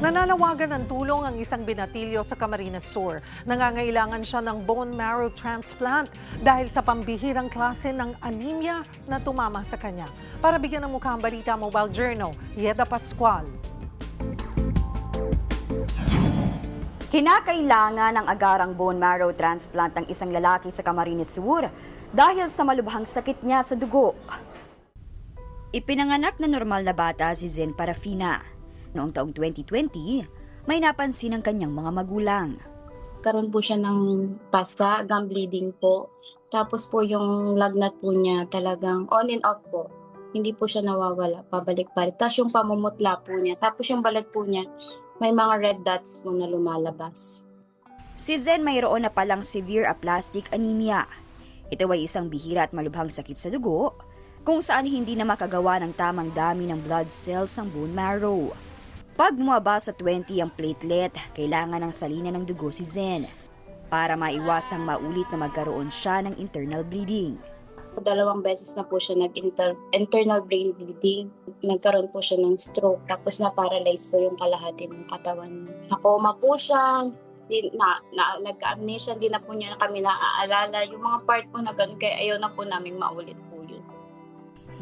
Nananawagan ng tulong ang isang binatilyo sa Camarines Sur. Nangangailangan siya ng bone marrow transplant dahil sa pambihirang klase ng anemia na tumama sa kanya. Para bigyan ng mukha ang balita, Mobile Journal, Yeda Pascual. Kinakailangan ng agarang bone marrow transplant ang isang lalaki sa Camarines Sur dahil sa malubhang sakit niya sa dugo. Ipinanganak na normal na bata si Zen Parafina. Noong taong 2020, may napansin ang kanyang mga magulang. Karoon po siya ng pasa, gum bleeding po. Tapos po yung lagnat po niya talagang on and off po. Hindi po siya nawawala, pabalik-balik. Tapos yung pamumutla po niya. Tapos yung balat po niya, may mga red dots po na lumalabas. Si Zen mayroon na palang severe aplastic anemia. Ito ay isang bihira at malubhang sakit sa dugo, kung saan hindi na makagawa ng tamang dami ng blood cells ang bone marrow. Pag bumaba sa 20 ang platelet, kailangan ng salina ng dugo si Zen para maiwasang maulit na magkaroon siya ng internal bleeding. 2 beses na po siya internal brain bleeding. Nagkaroon po siya ng stroke, tapos na-paralyze po yung kalahati ng katawan niya. Nakoma po siya, nagka-amnesia, hindi na po niya kami naaalala. Yung mga part po na ganun, kaya ayaw na po namin maulit po yun.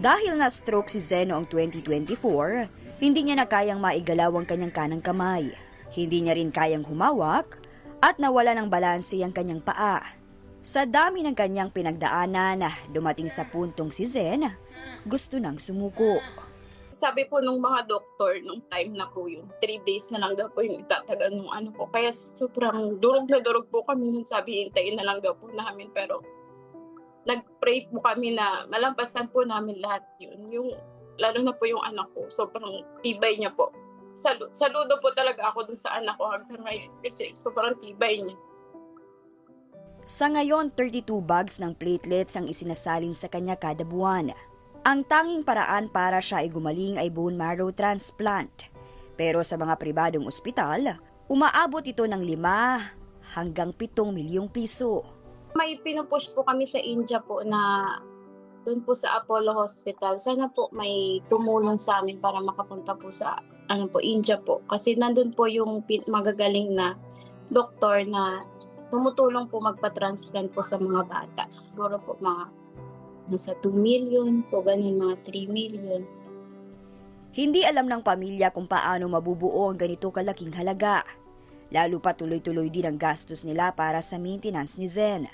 Dahil na-stroke si Zen noong 2024, hindi niya na kayang maigalaw ang kanyang kanang kamay. Hindi niya rin kayang humawak at nawala ng balanse ang kanyang paa. Sa dami ng kanyang pinagdaanan, dumating sa puntong si Zen, gusto nang sumuko. Sabi po nung mga doktor, nung time na po yun, 3 days na lang daw po yung itatagal nung ano po. Kaya sobrang durog na durog po kami nung sabi, hintayin na lang daw po namin. Pero nag-pray po kami na malampasan po namin lahat yun. Lalo na po yung anak ko, sobrang tibay niya po. Saludo po talaga ako dun sa anak ko hanggang ngayon kasi sobrang tibay niya. Sa ngayon, 32 bags ng platelets ang isinasalin sa kanya kada buwan. Ang tanging paraan para siya ay gumaling ay bone marrow transplant. Pero sa mga pribadong ospital, umaabot ito ng 5 hanggang 7 milyong piso. May pinupush po kami sa India po na doon po sa Apollo Hospital. Sana po may tumulong sa amin para makapunta po sa India po. Kasi nandun po yung magagaling na doktor na tumutulong po magpa-transplant po sa mga bata. Siguro po mga nasa 2 million po, ganun, mga 3 million. Hindi alam ng pamilya kung paano mabubuo ang ganito kalaking halaga. Lalo pa tuloy-tuloy din ang gastos nila para sa maintenance ni Zen.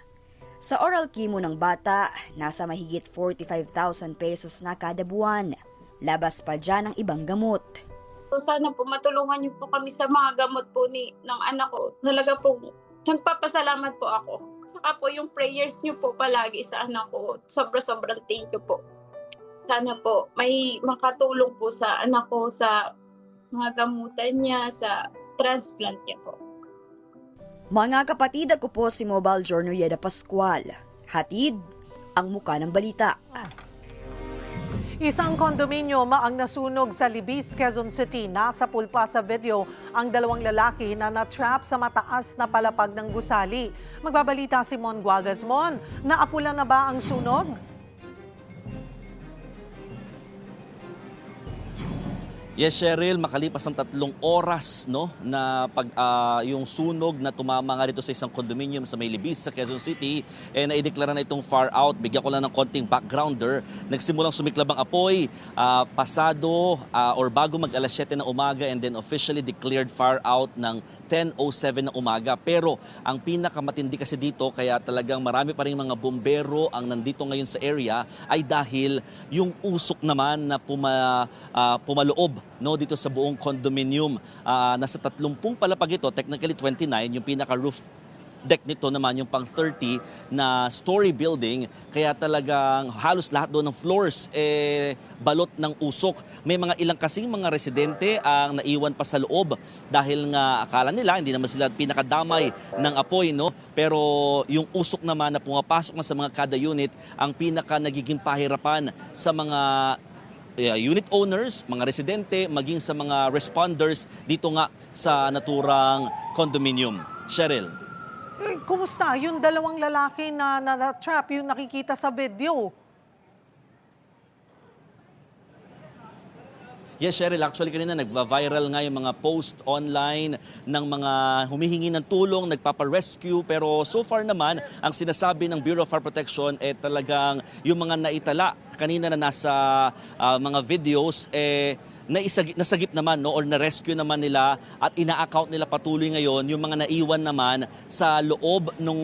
Sa oral chemo ng bata, nasa mahigit 45,000 pesos na kada buwan. Labas pa dyan ang ibang gamot. So sana po matulungan niyo po kami sa mga gamot po ng anak ko. Talaga po, nagpapasalamat po ako. Saka po yung prayers niyo po palagi sa anak ko. Sobrang thank you po. Sana po may makatulong po sa anak ko sa mga gamutan niya, sa transplant niya po. Mga kapatid, ako po si Mobile Journal Yeda Pascual. Hatid ang muka ng balita. Isang kondominyo ang nasunog sa Libis, Quezon City. Nasa pulpa sa video ang dalawang lalaki na na-trap sa mataas na palapag ng gusali. Magbabalita si Mon Gualvez. Mon, naapula na ba ang sunog? Yes, Cheryl, makalipas ang 3 oras na yung sunog na tumama nga dito sa isang condominium sa May Libis sa Quezon City, naideklara na itong far out. Bigyan ko lang ng konting backgrounder. Nagsimulang sumiklab ang apoy pasado or bago mag alas 7 ng umaga and then officially declared far out ng 10:07 ng umaga. Pero ang pinakamatindi kasi dito, kaya talagang marami pa rin mga bombero ang nandito ngayon sa area, ay dahil yung usok naman na pumaloob dito sa buong condominium. Nasa 30 palapag ito, technically 29, yung pinaka-roof deck nito naman yung pang 30 na story building, kaya talagang halos lahat doon ng floors balot ng usok. May mga ilang kasing mga residente ang naiwan pa sa loob dahil nga akala nila hindi naman sila pinakadamay ng apoy, pero yung usok naman na pumapasok na sa mga kada unit ang pinaka nagiging pahirapan sa mga unit owners, mga residente, maging sa mga responders dito nga sa naturang condominium. Cheryl. Kumusta yung dalawang lalaki na na-trap, yung nakikita sa video? Yes, Cheryl, actually kanina nagva-viral nga yung mga post online ng mga humihingi ng tulong, nagpapa-rescue, pero so far naman, ang sinasabi ng Bureau of Fire Protection talagang yung mga naitala kanina na nasa mga videos, nasagip naman or na-rescue naman nila at ina-account nila patuloy ngayon yung mga naiwan naman sa loob ng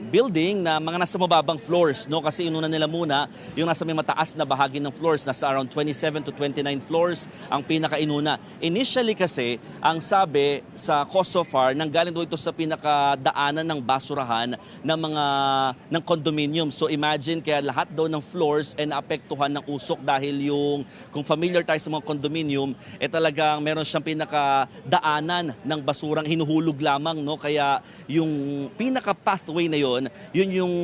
building na mga nasa mababang floors, kasi inuna nila muna yung nasa may mataas na bahagi ng floors, nasa around 27 to 29 floors ang pinakainuna. Initially kasi ang sabi sa COSOFAR, nanggaling daw ito sa pinakadaanan ng basurahan ng condominium. So imagine, kaya lahat daw ng floors naapektuhan ng usok dahil yung, kung familiar tayo sa mga condominium, talagang meron siyang pinakadaanan ng basurang hinuhulog lamang, kaya yung pinaka-pathway na yun yung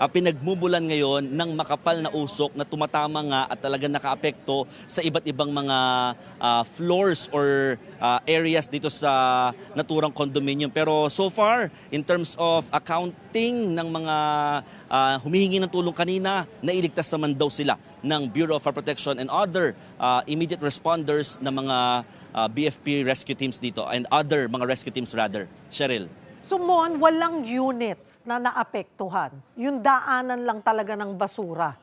pinagmumulan ngayon ng makapal na usok na tumatama nga at talagang nakaapekto sa iba't ibang mga floors or areas dito sa naturang condominium. Pero so far, in terms of accounting ng mga humihingi ng tulong kanina, nailigtas naman daw sila ng Bureau of Fire Protection and other immediate responders na mga BFP rescue teams dito and other mga rescue teams rather. Cheryl. So Mon, walang units na naapektuhan. Yung daanan lang talaga ng basura.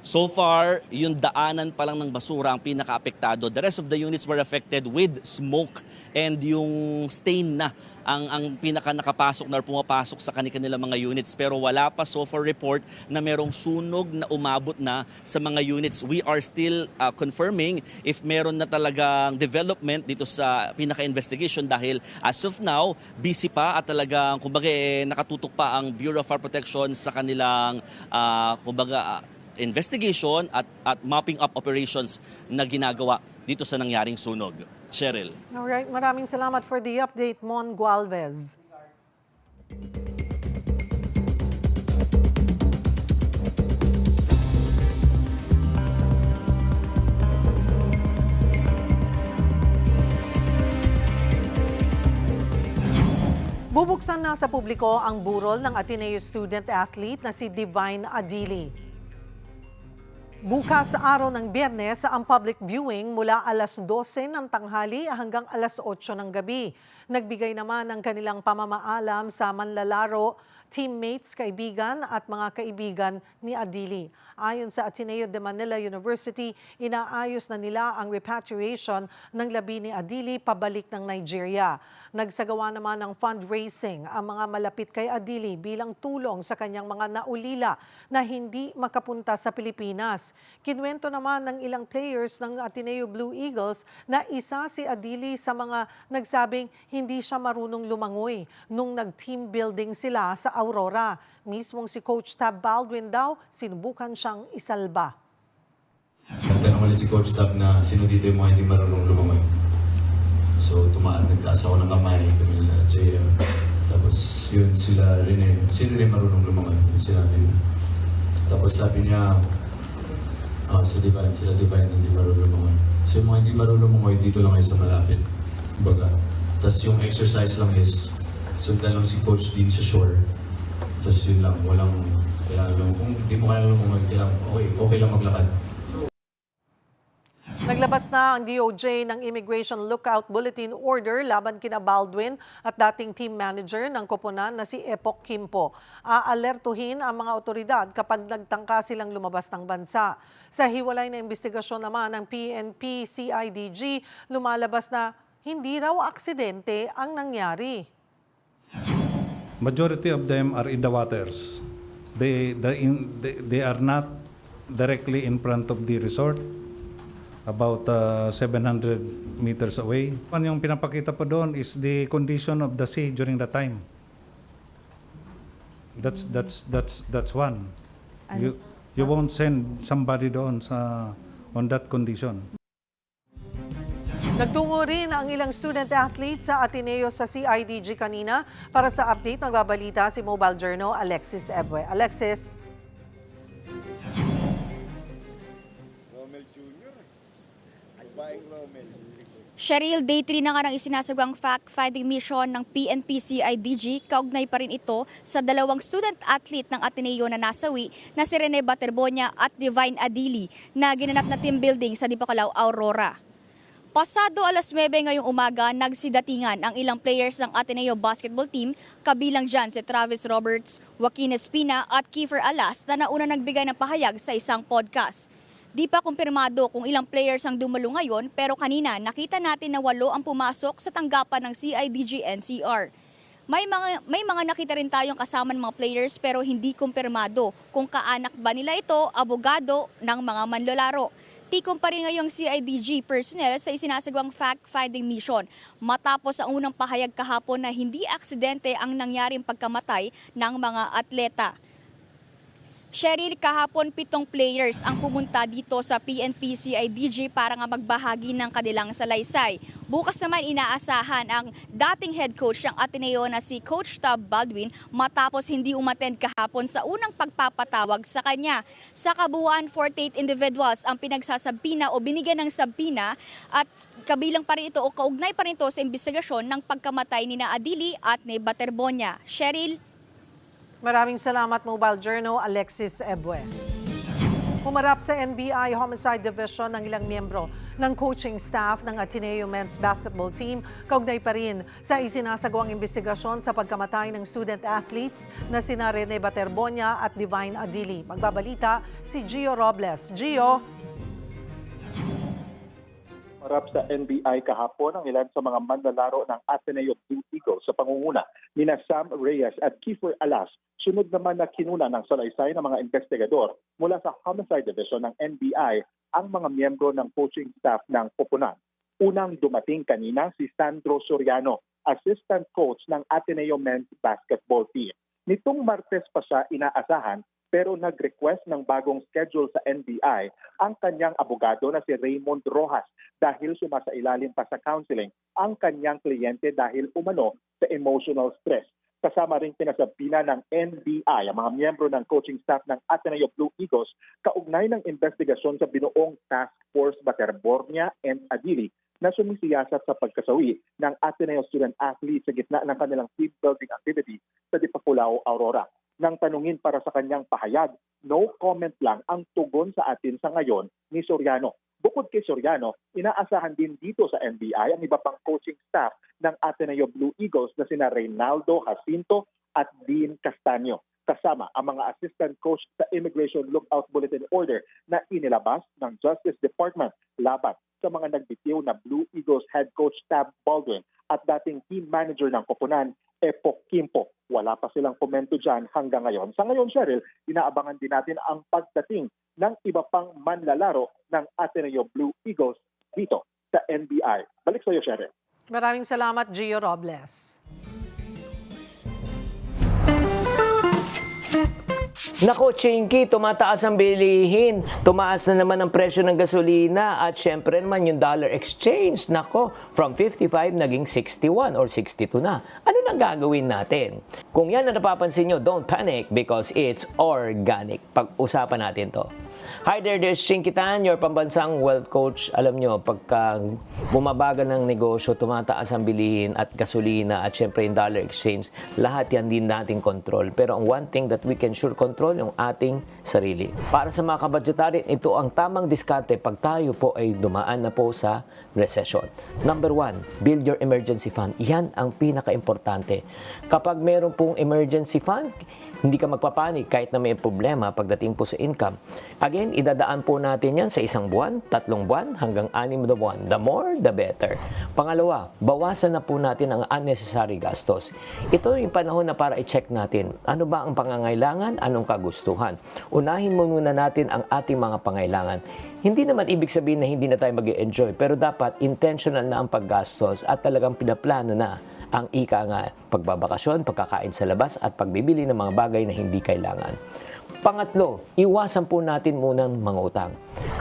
So far, yung daanan pa lang ng basura ang pinaka-apektado. The rest of the units were affected with smoke and yung stain na ang pinaka nakapasok na pumapasok sa kanilang mga units. Pero wala pa so far report na merong sunog na umabot na sa mga units. We are still confirming if meron na talagang development dito sa pinaka-investigation dahil as of now, busy pa at talagang nakatutok pa ang Bureau of Fire Protection sa kanilang investigation at mopping up operations na ginagawa dito sa nangyaring sunog. Cheryl. Alright, maraming salamat for the update, Mon Gualvez. Bubuksan na sa publiko ang burol ng Ateneo student athlete na si Divine Adili. Bukas araw ng Biyernes ang public viewing mula alas 12 ng tanghali hanggang alas 8 ng gabi. Nagbigay naman ng kanilang pamamaalam sa manlalaro teammates, kaibigan at mga kaibigan ni Adili. Ayon sa Ateneo de Manila University, inaayos na nila ang repatriation ng labi ni Adili pabalik ng Nigeria. Nagsagawa naman ng fundraising ang mga malapit kay Adili bilang tulong sa kanyang mga naulila na hindi makapunta sa Pilipinas. Kinuwento naman ng ilang players ng Ateneo Blue Eagles na isa si Adili sa mga nagsabing hindi siya marunong lumangoy nung nag-team building sila sa Aurora. Mismong si Coach Tab Baldwin daw, sinubukan siyang isalba. Nagtanong ulit si Coach Tab na sino dito yung mga hindi marunong lumangoy. So nagtaas ako ng kamay, kami na JM. Tapos yun sila rin sino rin marunong lumangoy? Sinabi niya. Tapos sabi niya, sila Divine hindi marunong lumangoy. So yung mga hindi marunong lumangoy, dito lang kayo sa malapit. Baga. Tapos yung exercise lang is, sundan lang si Coach din sa shore. Tapos yun lang, walang kailangan lang. Kung hindi mo kaya lang okay lang maglakad. Naglabas na ang DOJ ng Immigration Lookout Bulletin Order laban kina Baldwin at dating team manager ng koponan na si Epok Kimpo. Aalertuhin ang mga otoridad kapag nagtangka silang lumabas ng bansa. Sa hiwalay na investigasyon naman ng PNP-CIDG, lumalabas na hindi raw aksidente ang nangyari. Majority of them are in the waters. They are not directly in front of the resort, about 700 meters away. Yung pinapakita po doon is the condition of the sea during that time. That's one. You won't send somebody doon on that condition. Nagtungo rin ang ilang student-athlete sa Ateneo sa CIDG kanina. Para sa update, magbabalita si Mobile Journal Alexis Ebwe. Alexis. Cheryl, day 3 na nga ng isinasagawang fact-finding mission ng PNP-CIDG. Kaugnay pa rin ito sa dalawang student-athlete ng Ateneo na nasawi na si Rene Baterbonia at Divine Adili na ginanap na team building sa Dipacalaw, Aurora. Pasado alas 9 ngayong umaga, nagsidatingan ang ilang players ng Ateneo basketball team, kabilang dyan si Travis Roberts, Joaquin Espina at Kiefer Alas na nauna nagbigay ng pahayag sa isang podcast. Di pa kumpirmado kung ilang players ang dumalo ngayon, pero kanina nakita natin na 8 ang pumasok sa tanggapan ng CIDG NCR. May mga nakita rin tayong kasama ng mga players pero hindi kumpirmado kung kaanak ba nila ito, abogado ng mga manlalaro. Tikom pa rin ngayong CIDG personnel sa isinasagawang fact-finding mission matapos ang unang pahayag kahapon na hindi aksidente ang nangyaring pagkamatay ng mga atleta. Cheryl, kahapon 7 players ang pumunta dito sa PNP-CIDG para nga magbahagi ng kanilang salaysay. Bukas naman inaasahan ang dating head coach ng Ateneo na si Coach Tab Baldwin matapos hindi umattend kahapon sa unang pagpapatawag sa kanya. Sa kabuuan, 48 individuals ang pinagsasabina o binigyan ng sabina at kabilang pa rin ito o kaugnay pa rin ito sa investigasyon ng pagkamatay ni na Adili at ni Baterbonia. Cheryl? Maraming salamat, Mobile Journal Alexis Ebwe. Humarap sa NBI Homicide Division ng ilang miyembro ng coaching staff ng Ateneo Men's Basketball Team, kaugnay pa rin sa isinasagawang investigasyon sa pagkamatay ng student-athletes na sina Rene Baterbonia at Divine Adili. Magbabalita si Gio Robles. Gio. Harap sa NBI kahapon ang ilan sa mga manlalaro ng Ateneo Blue Eagles sa pangunguna ni Sam Reyes at Kiefer Alas. Sunod naman na kinuna ng salaysay ng mga investigador mula sa Homicide Division ng NBI ang mga miyembro ng coaching staff ng koponan. Unang dumating kanina si Sandro Soriano, assistant coach ng Ateneo Men's Basketball Team. Nitong Martes pa siya inaasahan pero nag-request ng bagong schedule sa NBI ang kanyang abogado na si Raymond Rojas dahil sumasailalim pa sa counseling ang kanyang kliyente dahil umano sa emotional stress. Kasama rin pinasabina ng NBI ang mga miyembro ng coaching staff ng Ateneo Blue Eagles kaugnay ng investigasyon sa binuong Task Force Baterbonia and Adili na sumisiyasat sa pagkasawi ng Ateneo student athletes sa gitna ng kanilang team building activity sa Dipaculaw, Aurora. Nang tanungin para sa kanyang pahayag, no comment lang ang tugon sa atin sa ngayon ni Soriano. Bukod kay Soriano, inaasahan din dito sa NBI ang iba pang coaching staff ng Ateneo Blue Eagles na sina Reynaldo Jacinto, at Dean Castaño, kasama ang mga assistant coach sa Immigration Lookout Bulletin Order na inilabas ng Justice Department laban sa mga nagbitiw na Blue Eagles head coach Tab Baldwin at dating team manager ng koponan, Epok Quimpo. Wala pa silang komento dyan hanggang ngayon. Sa ngayon, Cheryl, inaabangan din natin ang pagdating ng iba pang manlalaro ng Ateneo Blue Eagles dito sa NBI. Balik sa iyo, Cheryl. Maraming salamat, Gio Robles. Nako, Chinky, tumataas ang bilihin. Tumaas na naman ang presyo ng gasolina at syempre naman yung dollar exchange. Nako, from 55 naging 61 or 62 na. Ano nang gagawin natin? Kung yan na napapansin nyo, don't panic because it's organic. Pag-usapan natin to. Hi there, this is Chinky Tan, your pambansang wealth coach. Alam nyo, pagka bumabagal ng negosyo, tumataas ang bilihin at gasolina at syempre yung dollar exchange, lahat yan din nating control. Pero ang one thing that we can sure control, yung ating sarili. Para sa mga kabudgetarian, ito ang tamang diskarte pag tayo po ay dumaan na po sa recession. Number 1, build your emergency fund. Yan ang pinaka-importante. Kapag meron pong emergency fund, hindi ka magpapanik kahit na may problema pagdating po sa income. Again, idadaan po natin yan sa 1 buwan, 3 buwan, hanggang 6 na buwan. The more, the better. Pangalawa, bawasan na po natin ang unnecessary gastos. Ito yung panahon na para i-check natin. Ano ba ang pangangailangan? Anong kagustuhan? Unahin muna natin ang ating mga pangailangan. Hindi naman ibig sabihin na hindi na tayo mag-enjoy, pero dapat intentional na ang paggastos at talagang pinaplano na ang ika nga pagbabakasyon, pagkakain sa labas at pagbibili ng mga bagay na hindi kailangan. Pangatlo, iwasan po natin muna mga utang.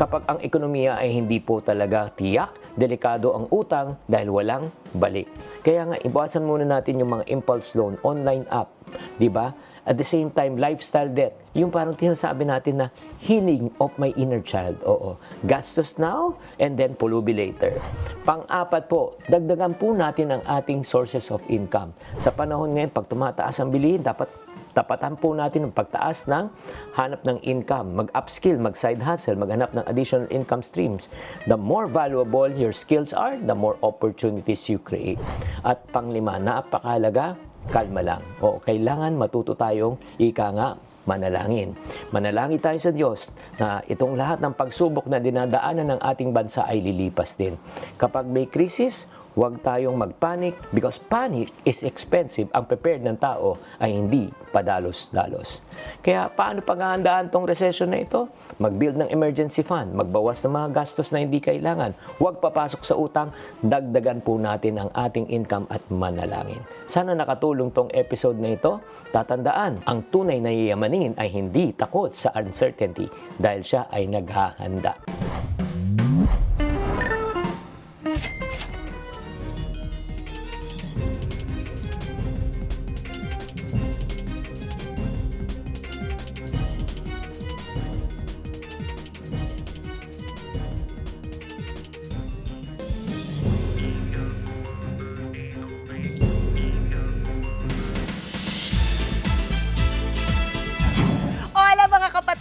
Kapag ang ekonomiya ay hindi po talaga tiyak, delikado ang utang dahil walang balik. Kaya nga, iwasan muna natin yung mga impulse loan, online app, di ba? At the same time, lifestyle debt. Yung parang tinasabi natin na healing of my inner child. Oo. Gastos now and then pulubi later. Pang-apat po, dagdagan po natin ang ating sources of income. Sa panahon ngayon, pag tumataas ang bilihin, dapat tapatan po natin ang pagtaas ng hanap ng income. Mag-upskill, mag-side hustle, maghanap ng additional income streams. The more valuable your skills are, the more opportunities you create. At panglima, napakahalaga, kalma lang. O, kailangan matuto tayong ika nga manalangin. Manalangin tayo sa Diyos na itong lahat ng pagsubok na dinadaanan ng ating bansa ay lilipas din. Kapag may krisis, huwag tayong magpanic because panic is expensive. Ang prepared ng tao ay hindi padalos-dalos. Kaya paano paghahandaan tong recession na ito? Mag-build ng emergency fund, magbawas ng mga gastos na hindi kailangan, huwag papasok sa utang, dagdagan po natin ang ating income at manalangin. Sana nakatulong tong episode na ito. Tatandaan, ang tunay na yayamanin ay hindi takot sa uncertainty dahil siya ay naghahanda.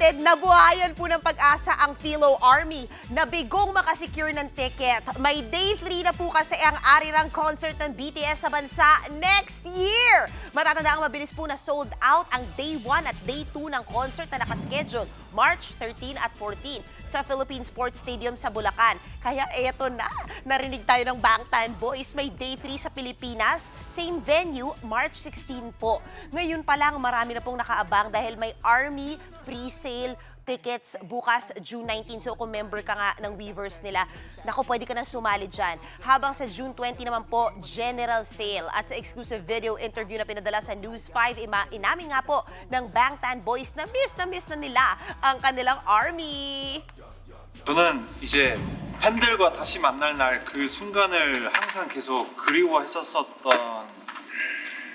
Nabuhayan po ng pag-asa ang Philo Army na bigong makasecure ng ticket. May Day 3 na po kasi ang arirang concert ng BTS sa bansa next year. Matatanda ang mabilis po na sold out ang Day 1 at Day 2 ng concert na nakaschedule March 13 at 14 sa Philippine Sports Stadium sa Bulacan. Kaya eto na, narinig tayo ng Bangtan Boys. May Day 3 sa Pilipinas, same venue, March 16 po. Ngayon pa lang marami na pong nakaabang dahil may Army pre-sale tickets bukas June 19. So kung member ka nga ng Weavers nila, naku, pwede ka na sumali dyan. Habang sa June 20 naman po, general sale. At sa exclusive video interview na pinadala sa News 5, inamin nga po ng Bangtan Boys na miss na nila ang kanilang Army. 저는 이제 팬들과 다시 만날 날 그 순간을 항상 계속 그리워했었던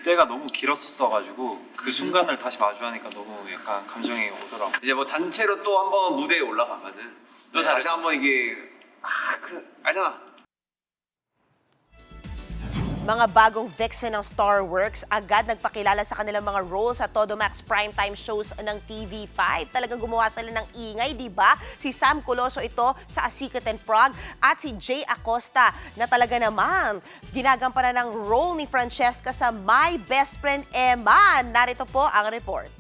때가 너무 길었었어가지고 그 순간을 다시 마주하니까 너무 약간 감정이 오더라고. 이제 뭐 단체로 또 한번 무대에 올라가거든. 또 다시 한번 이게 알잖아. Mga bagong vixen ng Starworks agad nagpakilala sa kanilang mga roles sa Todo Max primetime shows ng TV5. Talagang gumawa sila ng ingay, di ba? Si Sam Coloso ito sa A Secret and Prague at si Jay Acosta na talaga naman ginagampanan ng role ni Francesca sa My Best Friend Emma. Narito po ang report.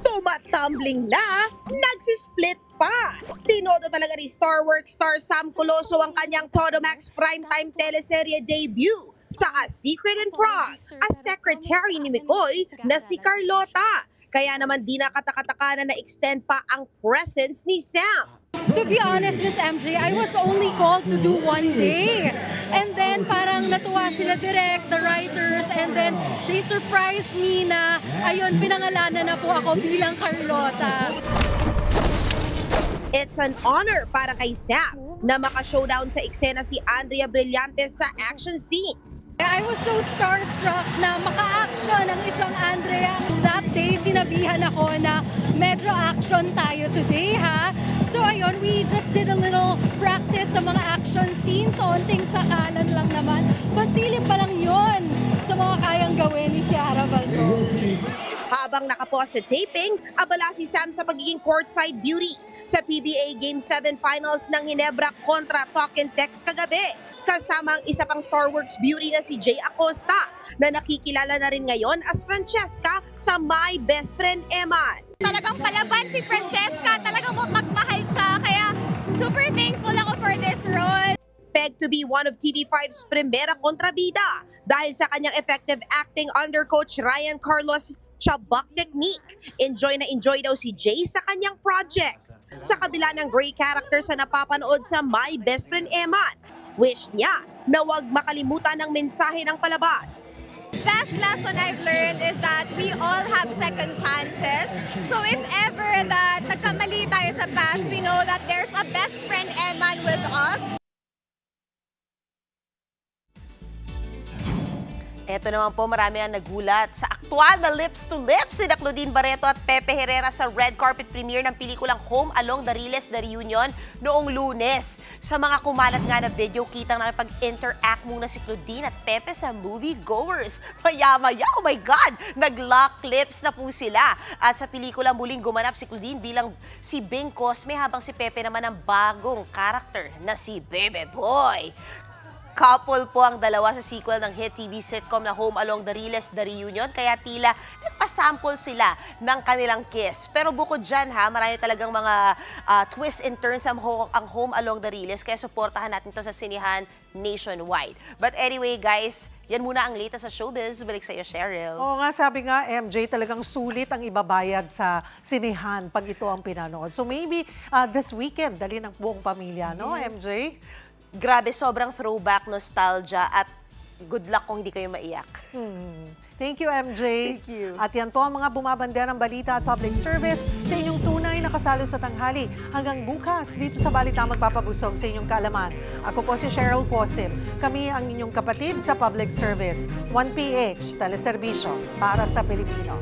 Tumatumbling na, nagsisplit pa. Tinodo talaga ni Starworks star Sam Coloso ang kanyang Todo Max primetime teleserye debut sa A Secret in Prague, as secretary ni Mikoy na si Carlota. Kaya naman di nakatakataka na na-extend pa ang presence ni Sam. To be honest, Miss MJ, I was only called to do one day. And then parang natuwa sila direct, the writers, and then they surprised me na, ayun, pinangalanan na po ako bilang Carlota. It's an honor para kay Sam na maka-showdown sa eksena si Andrea Brillantes sa action scenes. I was so starstruck na maka-action ang isang Andrea. That day, sinabihan ako na medyo action tayo today, ha? So ayun, we just did a little practice sa mga action scenes. Onting sakalan lang naman. Pasilip pa lang yon sa mga kayang gawin ni Kiara Baldo. Habang nakapost sa taping, abala si Sam sa pagiging courtside beauty sa PBA Game 7 Finals ng Ginebra kontra Talk and Text kagabi. Kasama ang isa pang Starworks beauty na si Jay Acosta na nakikilala na rin ngayon as Francesca sa My Best Friend Emma. Talagang palaban si Francesca, talagang magmahal siya, kaya super thankful ako for this role. Pegged to be one of TV5's primera kontrabida dahil sa kanyang effective acting under Coach Ryan Carlos Chabak technique. Enjoy na enjoy daw si Jay sa kanyang projects. Sa kabila ng great character sa napapanood sa My Best Friend Emma, wish niya na huwag makalimutan ang mensahe ng palabas. Best lesson I've learned is that we all have second chances. So if ever that nagkamali tayo sa past, we know that there's a best friend Eman with us. Eto naman po, marami ang nagulat sa aktual na Lips to Lips si Claudine Barreto at Pepe Herrera sa red carpet premiere ng pelikulang Home Along the Riles The Reunion noong Lunes. Sa mga kumalat nga na video, kitang nakipag-interact muna si Claudine at Pepe sa moviegoers. Maya-maya, oh my God, nag-lock lips na po sila. At sa pelikula muling gumanap si Claudine bilang si Bing Cosme habang si Pepe naman ang bagong karakter na si Bebe Boy. Couple po ang dalawa sa sequel ng hit TV sitcom na Home Along the Riles The Reunion, kaya tila nagpasample sila ng kanilang kiss. Pero bukod dyan ha, marami talagang mga twists and turns ang Home Along the Riles, kaya suportahan natin ito sa sinihan nationwide. But anyway guys, yan muna ang latest sa showbiz. Balik sa iyo, Cheryl. Oo nga, sabi nga, MJ, talagang sulit ang ibabayad sa sinihan pag ito ang pinanood. So maybe this weekend, dali ng buong pamilya, no, Yes. MJ? Grabe, sobrang throwback, nostalgia, at good luck kung hindi kayo maiyak. Thank you, MJ. Thank you. At yan po ang mga bumabanda ng balita at public service sa inyong tunay na kasalo sa tanghali. Hanggang bukas, dito sa Balita magpapabusog sa inyong kaalaman. Ako po si Cheryl Cosim. Kami ang inyong kapatid sa public service. 1PH, teleserbisyo para sa Pilipino.